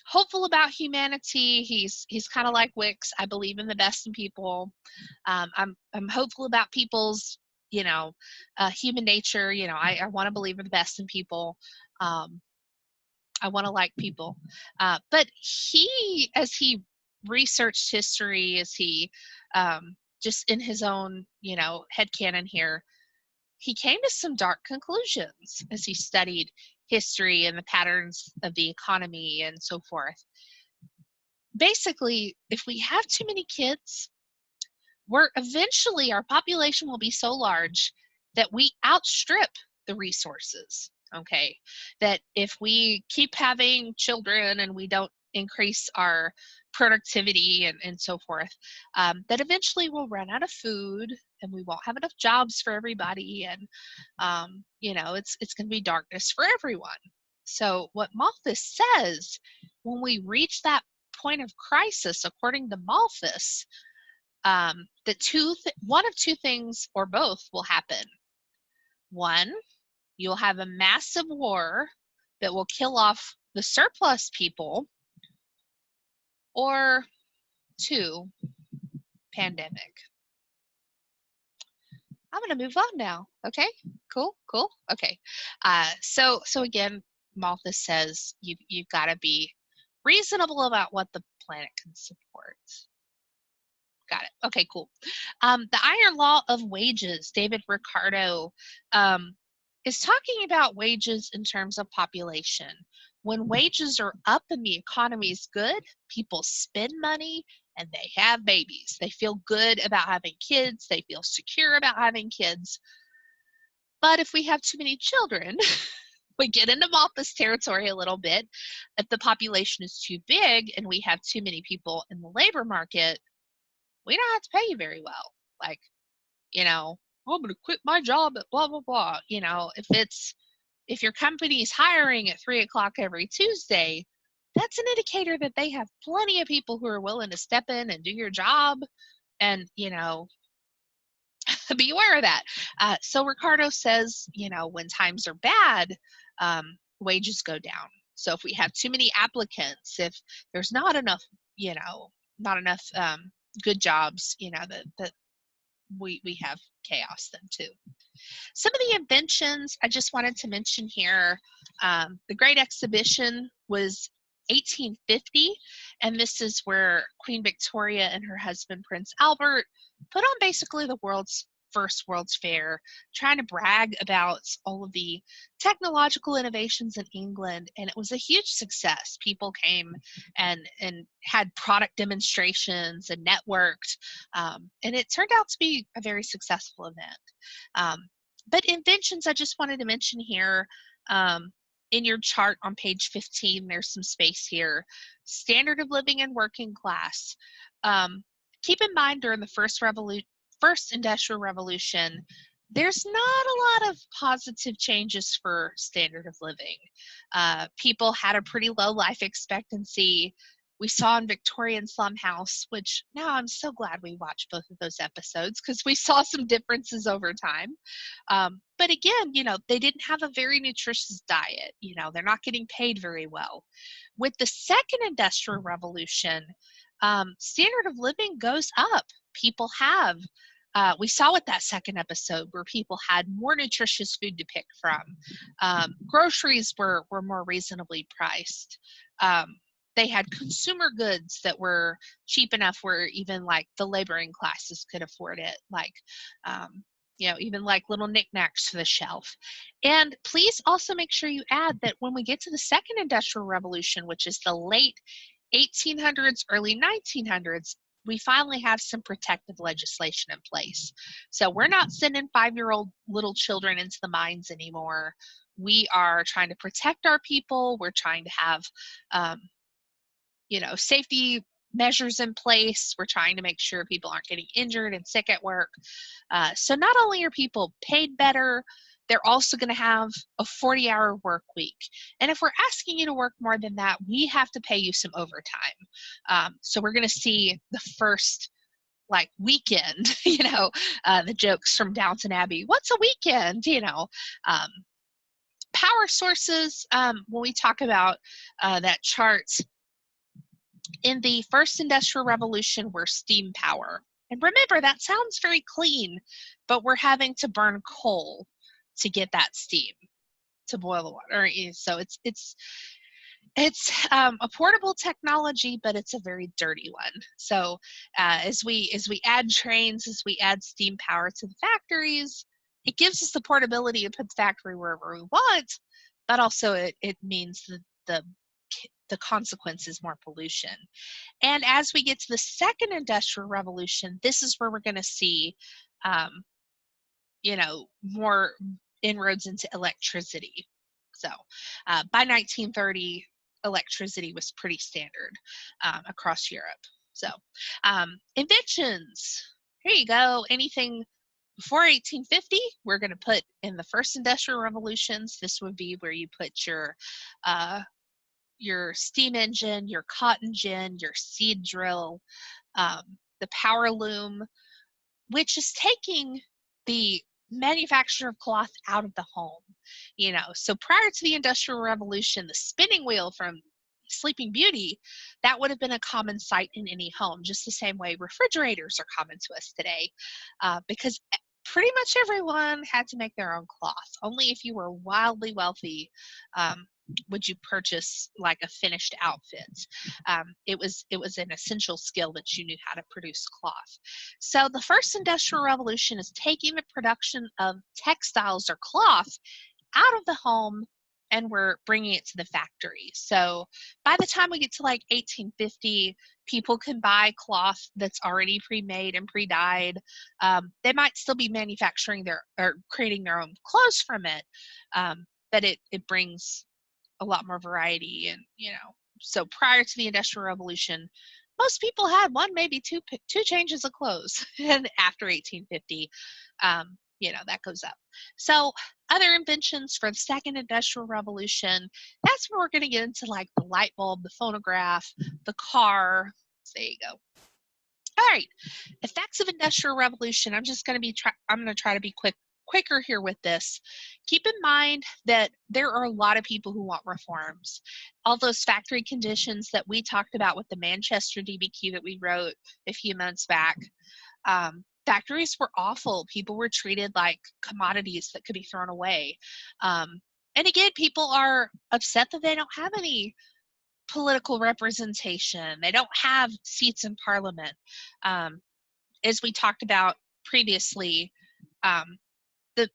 hopeful about humanity. He's kind of like Wicks. I believe in the best in people. I'm hopeful about people's human nature. I want to believe in the best in people. I want to like people. But as he researched history, as he just in his own, headcanon here, he came to some dark conclusions as he studied history and the patterns of the economy and so forth. Basically, if we have too many kids, eventually our population will be so large that we outstrip the resources. Okay, that if we keep having children and we don't increase our productivity and so forth, that eventually we'll run out of food and we won't have enough jobs for everybody, and it's going to be darkness for everyone. So what Malthus says, when we reach that point of crisis, according to Malthus, one of two things or both will happen. One, you'll have a massive war that will kill off the surplus people, or two, pandemic. I'm going to move on now. Okay, cool. Okay, so again, Malthus says you've got to be reasonable about what the planet can support. Got it. Okay, cool. The Iron Law of Wages, David Ricardo, is talking about wages in terms of population. When wages are up and the economy is good, people spend money and they have babies. They feel good about having kids. They feel secure about having kids. But if we have too many children, we get into Malthus territory a little bit. If the population is too big and we have too many people in the labor market, we don't have to pay you very well. Like, I'm going to quit my job at blah, blah, blah. If your company's hiring at 3:00 every Tuesday, that's an indicator that they have plenty of people who are willing to step in and do your job. And, be aware of that. So Ricardo says, when times are bad, wages go down. So if we have too many applicants, if there's not enough, good jobs, that we have chaos then too. Some of the inventions I just wanted to mention here. The Great Exhibition was 1850, and this is where Queen Victoria and her husband Prince Albert put on basically the first World's Fair, trying to brag about all of the technological innovations in England, and it was a huge success. People came and had product demonstrations and networked, and it turned out to be a very successful event. But inventions I just wanted to mention here, in your chart on page 15, there's some space here. Standard of living and working class. Keep in mind, during the first industrial revolution, there's not a lot of positive changes for standard of living. People had a pretty low life expectancy. We saw in Victorian Slum House, which now I'm so glad we watched both of those episodes because we saw some differences over time. But again, they didn't have a very nutritious diet. They're not getting paid very well. With the second industrial revolution, standard of living goes up. People have, we saw with that second episode where people had more nutritious food to pick from. Groceries were more reasonably priced. they had consumer goods that were cheap enough where even like the laboring classes could afford it, like even like little knickknacks to the shelf. And please also make sure you add that when we get to the second industrial revolution, which is the late 1800s, early 1900s, we finally have some protective legislation in place. So we're not sending 5-year-old little children into the mines anymore. We are trying to protect our people. We're trying to have safety measures in place. We're trying to make sure people aren't getting injured and sick at work. So not only are people paid better, they're also going to have a 40-hour work week. And if we're asking you to work more than that, we have to pay you some overtime. So we're going to see the first weekend, the jokes from Downton Abbey. What's a weekend? Power sources, when we talk about that chart, in the first industrial revolution, we're steam power. And remember, that sounds very clean, but we're having to burn coal to get that steam to boil the water. So it's a portable technology, but it's a very dirty one. So as we add trains, as we add steam power to the factories, it gives us the portability to put the factory wherever we want, but also it means that the consequence is more pollution. And as we get to the second industrial revolution, this is where we're going to see, more inroads into electricity. So by 1930, electricity was pretty standard across Europe. So inventions, here you go. Anything before 1850, we're going to put in the first industrial revolutions. This would be where you put your steam engine, your cotton gin, your seed drill, the power loom, which is taking the manufacture of cloth out of the home. So prior to the Industrial Revolution, the spinning wheel from Sleeping Beauty, that would have been a common sight in any home, just the same way refrigerators are common to us today, because pretty much everyone had to make their own cloth. Only if you were wildly wealthy would you purchase like a finished outfit. It was an essential skill that you knew how to produce cloth. So the first industrial revolution is taking the production of textiles or cloth out of the home, and we're bringing it to the factory. So by the time we get to like 1850, people can buy cloth that's already pre-made and pre-dyed. They might still be manufacturing or creating their own clothes from it, but it brings a lot more variety. And so prior to the Industrial Revolution, most people had one, maybe two changes of clothes. And after 1850, that goes up. So other inventions for the second industrial revolution, that's where we're going to get into like the light bulb, the phonograph, the car. So there you go. All right, effects of industrial revolution. I'm going to try to be quicker here with this. Keep in mind that there are a lot of people who want reforms. All those factory conditions that we talked about with the Manchester DBQ that we wrote a few months back, factories were awful. People were treated like commodities that could be thrown away. And again, people are upset that they don't have any political representation. They don't have seats in parliament. As we talked about previously, the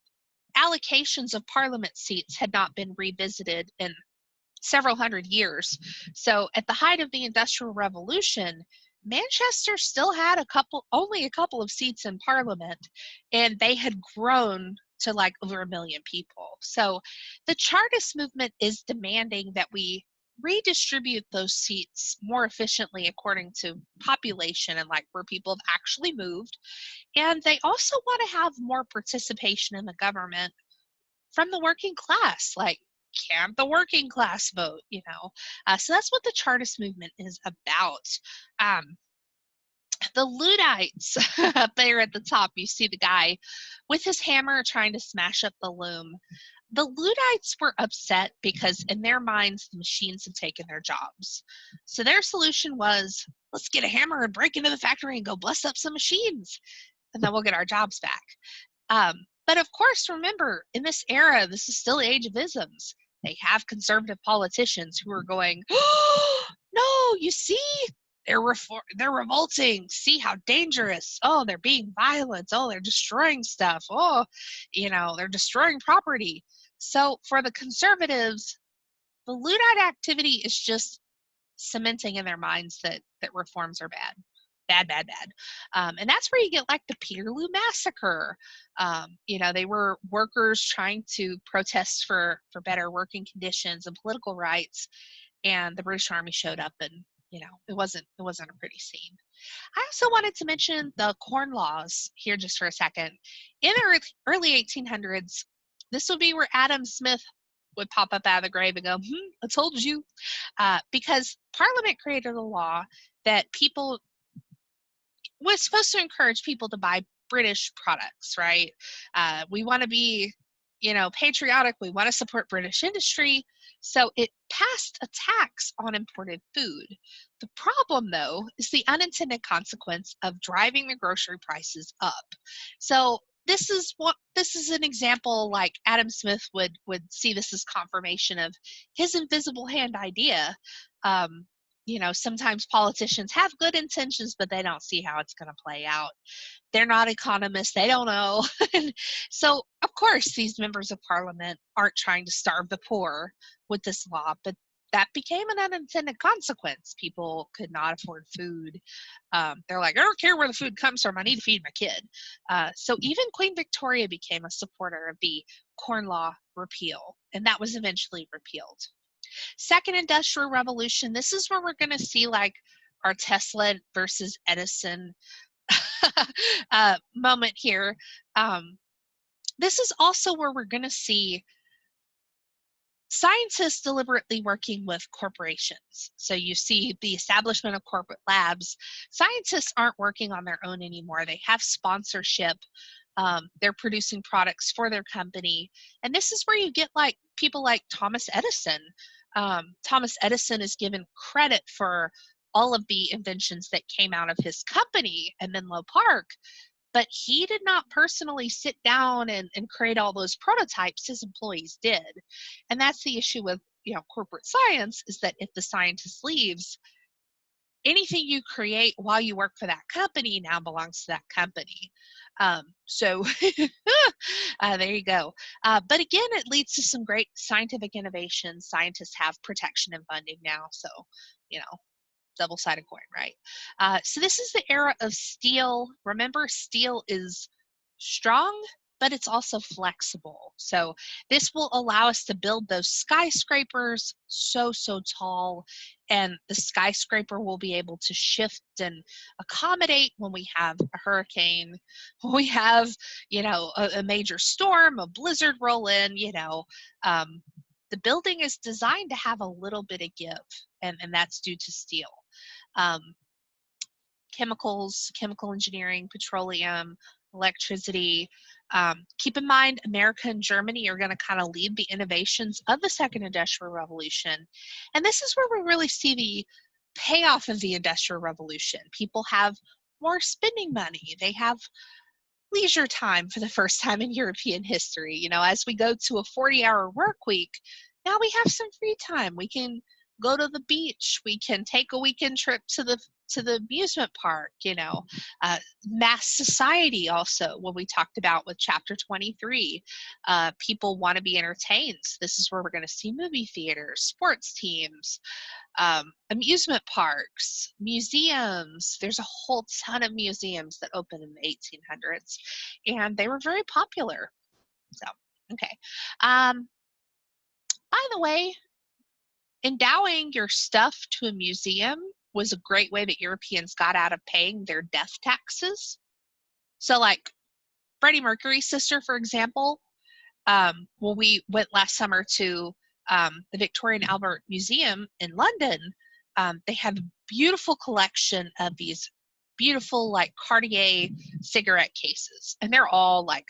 allocations of parliament seats had not been revisited in several hundred years. So at the height of the Industrial Revolution, Manchester still had only a couple of seats in parliament, and they had grown to like over 1 million people. So the Chartist movement is demanding that we redistribute those seats more efficiently according to population and like where people have actually moved. And they also want to have more participation in the government from the working class. Like, can the working class vote? So that's what the Chartist movement is about. The Luddites up there at the top, you see the guy with his hammer trying to smash up the loom. The Luddites were upset because in their minds, the machines had taken their jobs. So their solution was, let's get a hammer and break into the factory and go bust up some machines, and then we'll get our jobs back. But of course, remember, in this era, this is still the age of isms. They have conservative politicians who are going, oh, No, you see, they're revolting. See how dangerous. Oh, they're being violent. Oh, they're destroying stuff. Oh, they're destroying property. So for the conservatives, the Luddite activity is just cementing in their minds that reforms are bad. Bad, bad, bad. And that's where you get like the Peterloo Massacre. They were workers trying to protest for better working conditions and political rights, and the British Army showed up, and it wasn't a pretty scene. I also wanted to mention the Corn Laws here just for a second. In the early 1800s, this would be where Adam Smith would pop up out of the grave and go, I told you. Because Parliament created a law that people was supposed to encourage people to buy British products, right? We want to be, patriotic. We want to support British industry. So it passed a tax on imported food. The problem, though, is the unintended consequence of driving the grocery prices up. So this is an example, like Adam Smith would see this as confirmation of his invisible hand idea. Sometimes politicians have good intentions, but they don't see how it's going to play out. They're not economists. They don't know. So, of course, these members of parliament aren't trying to starve the poor with this law, but that became an unintended consequence. People could not afford food. They're like, I don't care where the food comes from. I need to feed my kid. So even Queen Victoria became a supporter of the Corn Law repeal, and that was eventually repealed. Second Industrial Revolution, this is where we're going to see like our Tesla versus Edison moment here. This is also where we're going to see scientists deliberately working with corporations. So you see the establishment of corporate labs. Scientists aren't working on their own anymore. They have sponsorship. They're producing products for their company. And this is where you get like people like Thomas Edison. Thomas Edison is given credit for all of the inventions that came out of his company and Menlo Park, but he did not personally sit down and create all those prototypes. His employees did. And that's the issue with corporate science, is that if the scientist leaves, anything you create while you work for that company now belongs to that company. So there you go. But again, it leads to some great scientific innovation. Scientists have protection and funding now. So, double-sided coin, right? So this is the era of steel. Remember, steel is strong, but it's also flexible. So this will allow us to build those skyscrapers so tall, and the skyscraper will be able to shift and accommodate when we have a hurricane, when we have, a major storm, a blizzard roll in, the building is designed to have a little bit of give, and that's due to steel. Chemicals, chemical engineering, petroleum, electricity. Keep in mind, America and Germany are going to kind of lead the innovations of the Second Industrial Revolution. And this is where we really see the payoff of the Industrial Revolution. People have more spending money. They have leisure time for the first time in European history. As we go to a 40-hour work week, now we have some free time. We can go to the beach. We can take a weekend trip to the amusement park. Mass society also, what we talked about with chapter 23. People want to be entertained. This is where we're going to see movie theaters, sports teams, amusement parks, museums. There's a whole ton of museums that opened in the 1800s, and they were very popular. So, okay. By the way, endowing your stuff to a museum was a great way that Europeans got out of paying their death taxes. So like Freddie Mercury's sister, for example, we went last summer to the Victoria and Albert Museum in London. They have a beautiful collection of these beautiful like Cartier cigarette cases, and they're all like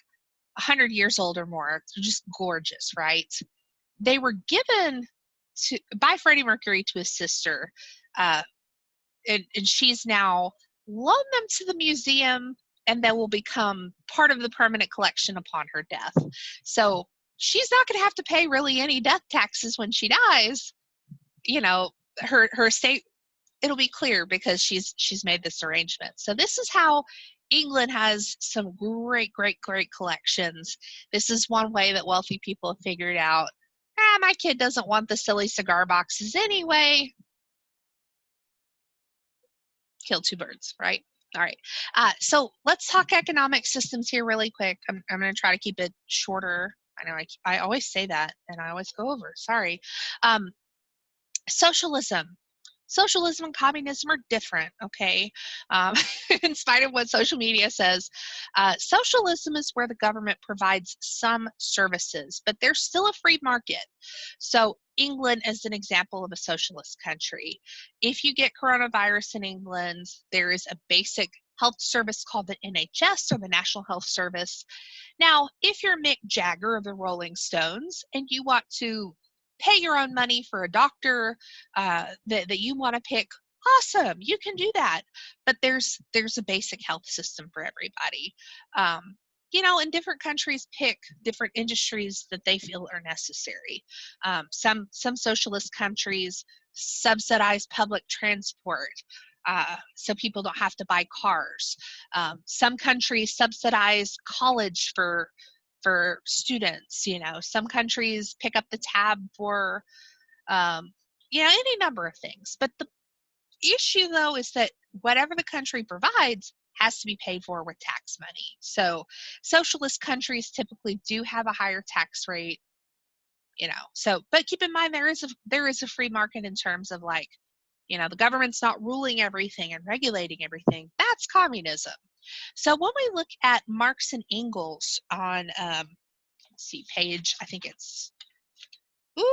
100 years old or more. They're just gorgeous, right? They were given by Freddie Mercury to his sister, and she's now loaned them to the museum, and they will become part of the permanent collection upon her death. So she's not going to have to pay really any death taxes when she dies. Her estate it'll be clear because she's made this arrangement. So this is how England has some great collections. This is one way that wealthy people have figured out, my kid doesn't want the silly cigar boxes anyway. Kill two birds, right? All right. So let's talk economic systems here really quick. I'm going to try to keep it shorter. I know I always say that and I always go over. Sorry. Socialism. Socialism and communism are different, okay? In spite of what social media says, socialism is where the government provides some services, but there's still a free market. So England is an example of a socialist country. If you get coronavirus in England, there is a basic health service called the NHS, or the National Health Service. Now, if you're Mick Jagger of the Rolling Stones and you want to pay your own money for a doctor that you want to pick, awesome, you can do that. But there's a basic health system for everybody. And different countries pick different industries that they feel are necessary. Some socialist countries subsidize public transport, so people don't have to buy cars. Some countries subsidize college for students. Some countries pick up the tab for any number of things. But the issue, though, is that whatever the country provides has to be paid for with tax money. So socialist countries typically do have a higher tax rate. But keep in mind, there is a free market in terms of, like, the government's not ruling everything and regulating everything. That's communism. So when we look at Marx and Engels on, let's see, page, I think it's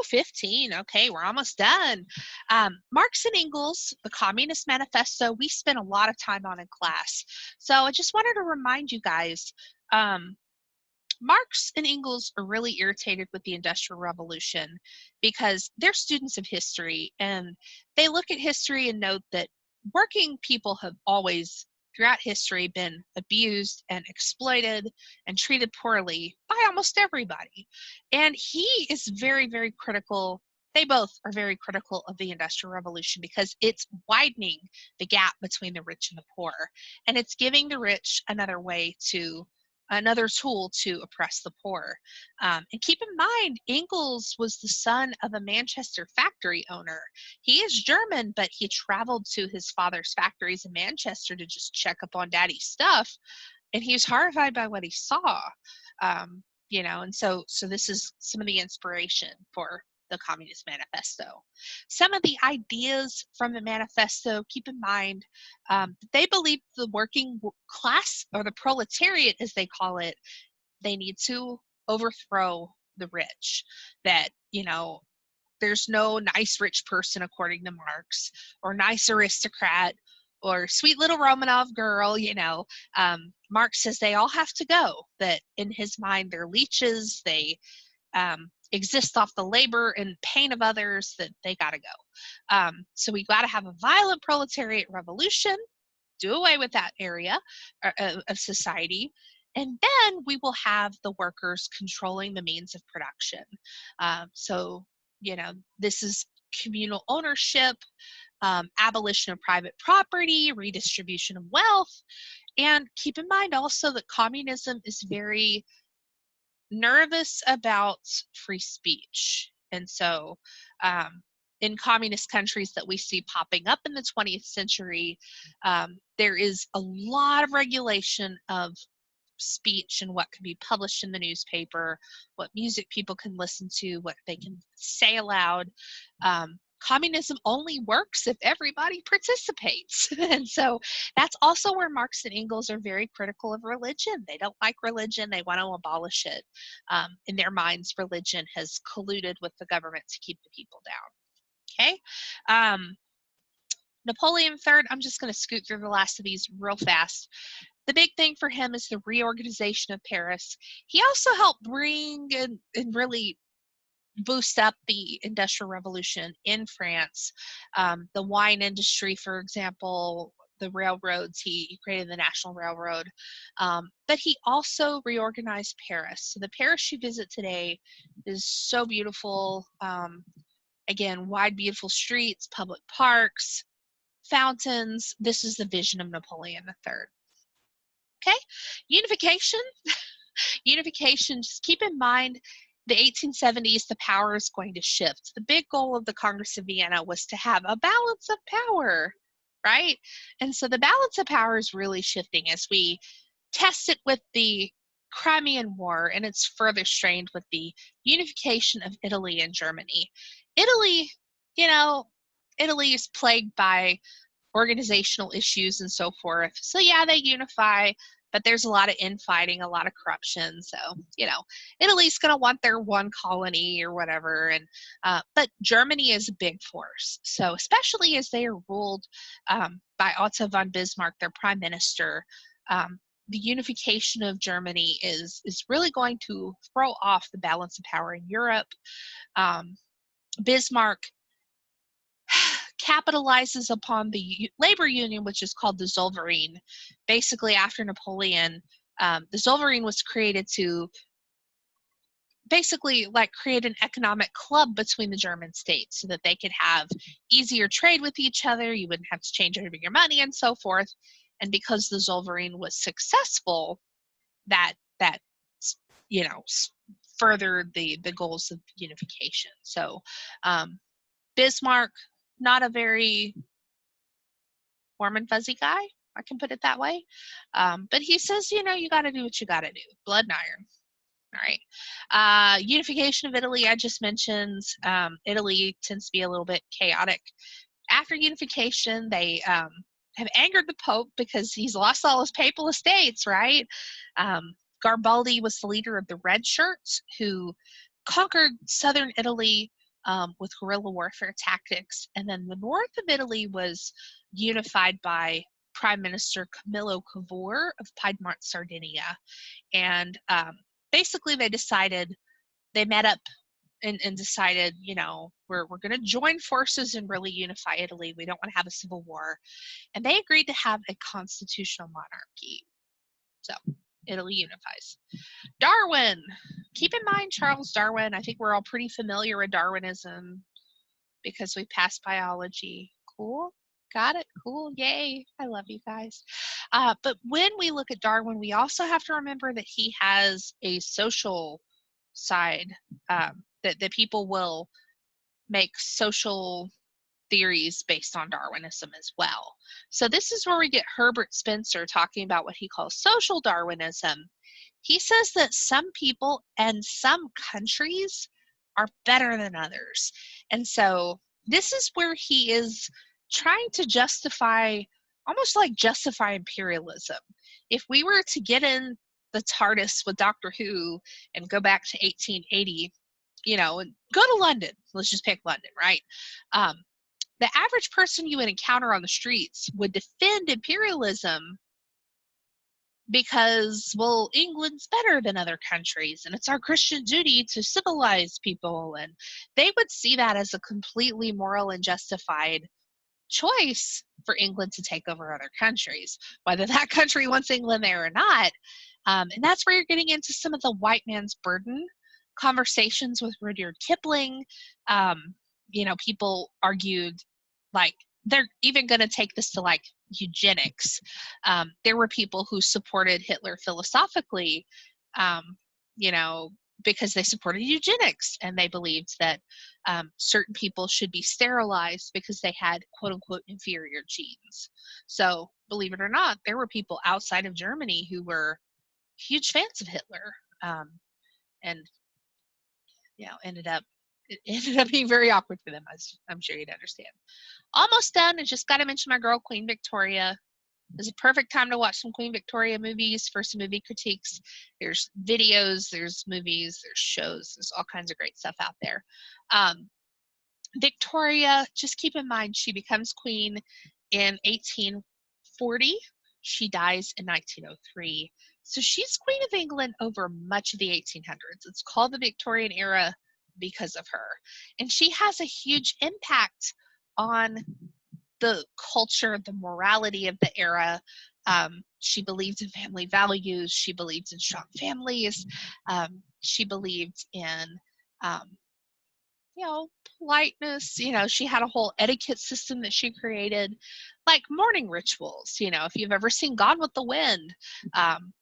15. Okay, we're almost done. Marx and Engels, the Communist Manifesto, we spent a lot of time on in class. So I just wanted to remind you guys, Marx and Engels are really irritated with the Industrial Revolution because they're students of history, and they look at history and note that working people have always, throughout history, been abused and exploited and treated poorly by almost everybody. And he is very critical. They both are very critical of the Industrial Revolution because it's widening the gap between the rich and the poor, and it's giving the rich another tool to oppress the poor. And keep in mind, Engels was the son of a Manchester factory owner. He is German, but he traveled to his father's factories in Manchester to just check up on daddy's stuff, and he was horrified by what he saw. And so this is some of the inspiration for the Communist Manifesto. Some of the ideas from the manifesto, keep in mind, they believe the working class, or the proletariat as they call it, they need to overthrow the rich. That, there's no nice rich person according to Marx, or nice aristocrat, or sweet little Romanov girl. Marx says they all have to go, that in his mind they're leeches, they exist off the labor and pain of others, that they gotta go. So we gotta have a violent proletariat revolution, do away with that area of society, and then we will have the workers controlling the means of production. This is communal ownership, abolition of private property, redistribution of wealth. And keep in mind also that communism is very nervous about free speech. And so in communist countries that we see popping up in the 20th century, there is a lot of regulation of speech and what can be published in the newspaper, what music people can listen to, what they can say aloud. Communism only works if everybody participates. And so that's also where Marx and Engels are very critical of religion. They don't like religion. They want to abolish it. In their minds, religion has colluded with the government to keep the people down. Okay. Napoleon III, I'm just going to scoot through the last of these real fast. The big thing for him is the reorganization of Paris. He also helped bring and really boost up the Industrial Revolution in France. The wine industry, for example, the railroads, he created the National Railroad. But he also reorganized Paris. So the Paris you visit today is so beautiful. Again, wide, beautiful streets, public parks, fountains. This is the vision of Napoleon III. Okay, unification. Unification, just keep in mind the 1870s, the power is going to shift. The big goal of the Congress of Vienna was to have a balance of power, right? And so the balance of power is really shifting as we test it with the Crimean War, and it's further strained with the unification of Italy and Germany. Italy, you know, Italy is plagued by organizational issues and so forth. So yeah, they unify, but there's a lot of infighting, a lot of corruption. So, Italy's going to want their one colony or whatever. And but Germany is a big force. So especially as they are ruled by Otto von Bismarck, their prime minister, the unification of Germany is really going to throw off the balance of power in Europe. Bismarck capitalizes upon the labor union, which is called the Zollverein. Basically, after Napoleon, the Zollverein was created to basically create an economic club between the German states so that they could have easier trade with each other. You wouldn't have to change over your money and so forth. And because the Zollverein was successful, that furthered the goals of unification. So Bismarck, not a very warm and fuzzy guy, I can put it that way. But he says, you got to do what you got to do. Blood and iron. All right. Unification of Italy, I just mentioned. Italy tends to be a little bit chaotic. After unification, they have angered the Pope because he's lost all his papal estates, right? Garibaldi was the leader of the Red Shirts who conquered southern Italy with guerrilla warfare tactics. And then the north of Italy was unified by Prime Minister Camillo Cavour of Piedmont, Sardinia. And basically they met up and decided, we're going to join forces and really unify Italy. We don't want to have a civil war. And they agreed to have a constitutional monarchy. So Italy unifies. Darwin. Keep in mind Charles Darwin. I think we're all pretty familiar with Darwinism because we passed biology. Cool. Got it. Cool. Yay. I love you guys. But when we look at Darwin, we also have to remember that he has a social side, that people will make social theories based on Darwinism as well. So this is where we get Herbert Spencer talking about what he calls social Darwinism. He says that some people and some countries are better than others. And so this is where he is trying to almost justify imperialism. If we were to get in the TARDIS with Doctor Who and go back to 1880, and go to London, let's just pick London, right? The average person you would encounter on the streets would defend imperialism because, well, England's better than other countries and it's our Christian duty to civilize people. And they would see that as a completely moral and justified choice for England to take over other countries, whether that country wants England there or not. And that's where you're getting into some of the white man's burden conversations with Rudyard Kipling. People argued they're even going to take this to eugenics. There were people who supported Hitler philosophically, because they supported eugenics and they believed that certain people should be sterilized because they had quote unquote inferior genes. So believe it or not, there were people outside of Germany who were huge fans of Hitler, and it ended up being very awkward for them, as I'm sure you'd understand. Almost done. I just got to mention my girl, Queen Victoria. It's a perfect time to watch some Queen Victoria movies for some movie critiques. There's videos, there's movies, there's shows, there's all kinds of great stuff out there. Victoria, just keep in mind, she becomes queen in 1840. She dies in 1903. So she's Queen of England over much of the 1800s. It's called the Victorian era because of her. And she has a huge impact on the culture, the morality of the era. She believed in family values. She believed in strong families. She believed in politeness. She had a whole etiquette system that she created, like morning rituals. If you've ever seen Gone with the Wind,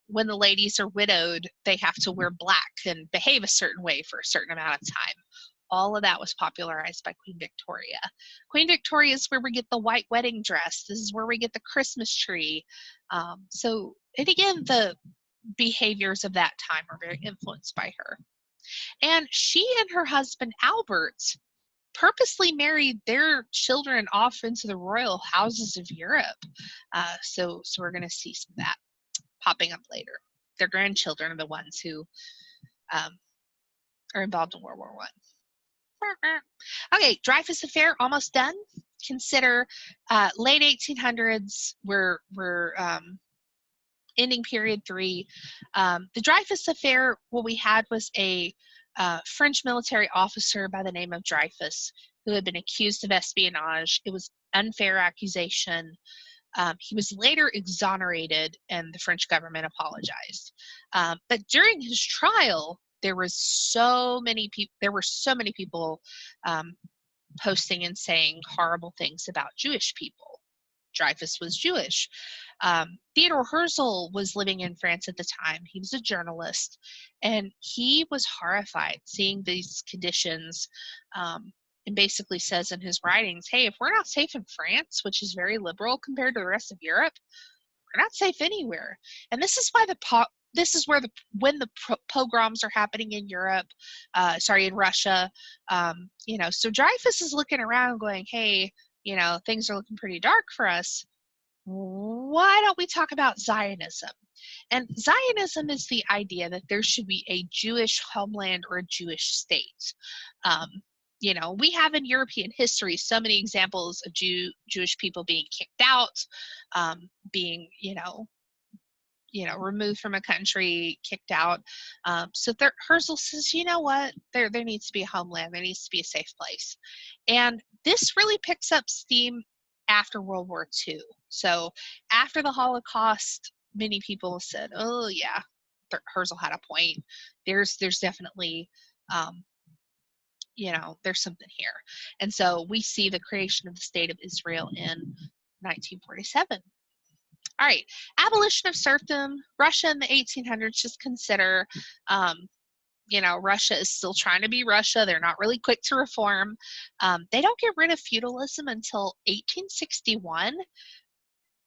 when the ladies are widowed, they have to wear black and behave a certain way for a certain amount of time. All of that was popularized by Queen Victoria. Queen Victoria is where we get the white wedding dress. This is where we get the Christmas tree. And again, the behaviors of that time are very influenced by her. And she and her husband, Albert, purposely married their children off into the royal houses of Europe. So we're going to see some of that popping up later. Their grandchildren are the ones who are involved in World War I. Okay, Dreyfus Affair, almost done. Consider late 1800s, we're ending period 3. The Dreyfus Affair, what we had was a French military officer by the name of Dreyfus who had been accused of espionage. It was unfair accusation. He was later exonerated and the French government apologized. But during his trial, there were so many people posting and saying horrible things about Jewish people. Dreyfus was Jewish. Theodore Herzl was living in France at the time. He was a journalist, and he was horrified seeing these conditions, and basically says in his writings, hey, if we're not safe in France, which is very liberal compared to the rest of Europe, we're not safe anywhere. And this is why when the pogroms are happening in Europe, in Russia, so Dreyfus is looking around going, hey, things are looking pretty dark for us. Why don't we talk about Zionism? And Zionism is the idea that there should be a Jewish homeland or a Jewish state. We have in European history so many examples of Jewish people being kicked out, being, removed from a country, kicked out. Herzl says, you know what? There needs to be a homeland. There needs to be a safe place. And this really picks up steam after World War II. So after the Holocaust, many people said, oh yeah, Herzl had a point. There's definitely, there's something here. And so we see the creation of the State of Israel in 1947. All right, abolition of serfdom, Russia in the 1800s, just consider, Russia is still trying to be Russia. They're not really quick to reform. They don't get rid of feudalism until 1861,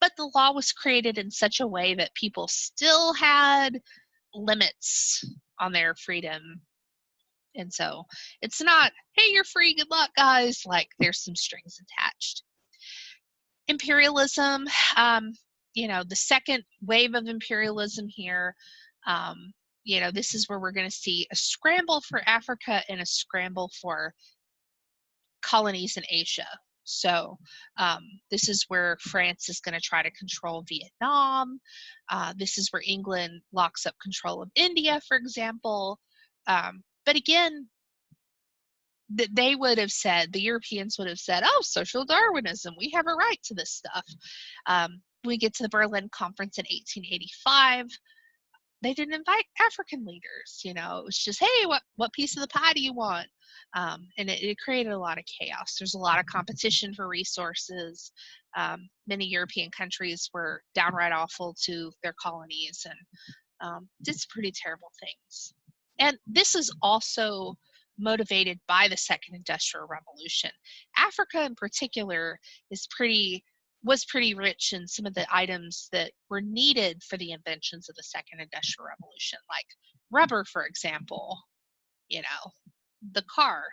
but the law was created in such a way that people still had limits on their freedom. And so it's not, hey, you're free, good luck, guys. Like, there's some strings attached. Imperialism, the second wave of imperialism here, this is where we're going to see a scramble for Africa and a scramble for colonies in Asia. So this is where France is going to try to control Vietnam. This is where England locks up control of India, for example. But again, they would have said, the Europeans would have said, oh, social Darwinism, we have a right to this stuff. We get to the Berlin Conference in 1885. They didn't invite African leaders. It was just, hey, what piece of the pie do you want? And it created a lot of chaos. There's a lot of competition for resources. Many European countries were downright awful to their colonies and did some pretty terrible things. And this is also motivated by the Second Industrial Revolution. Africa in particular was pretty rich in some of the items that were needed for the inventions of the Second Industrial Revolution, like rubber, for example, the car,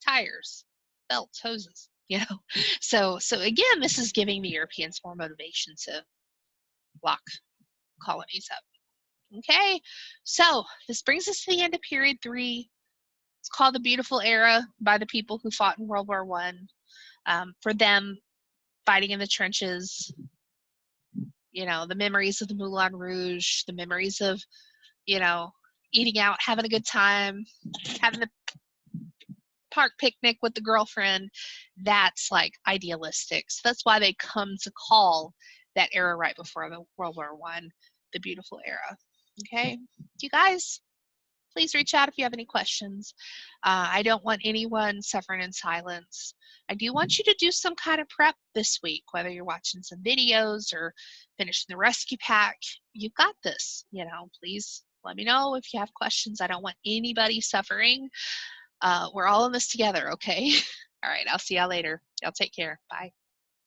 tires, belts, hoses, So again, this is giving the Europeans more motivation to lock colonies up. Okay, so this brings us to the end of period 3. It's called the Beautiful Era by the people who fought in World War I. For them, fighting in the trenches, the memories of the Moulin Rouge, the memories of, eating out, having a good time, having the park picnic with the girlfriend, that's like idealistic. So that's why they come to call that era right before the World War I the Beautiful Era. Okay, you guys, please reach out if you have any questions. I don't want anyone suffering in silence. I do want you to do some kind of prep this week, whether you're watching some videos or finishing the rescue pack. You've got this, please let me know if you have questions. I don't want anybody suffering. We're all in this together, okay? All right, I'll see y'all later. Y'all take care. Bye.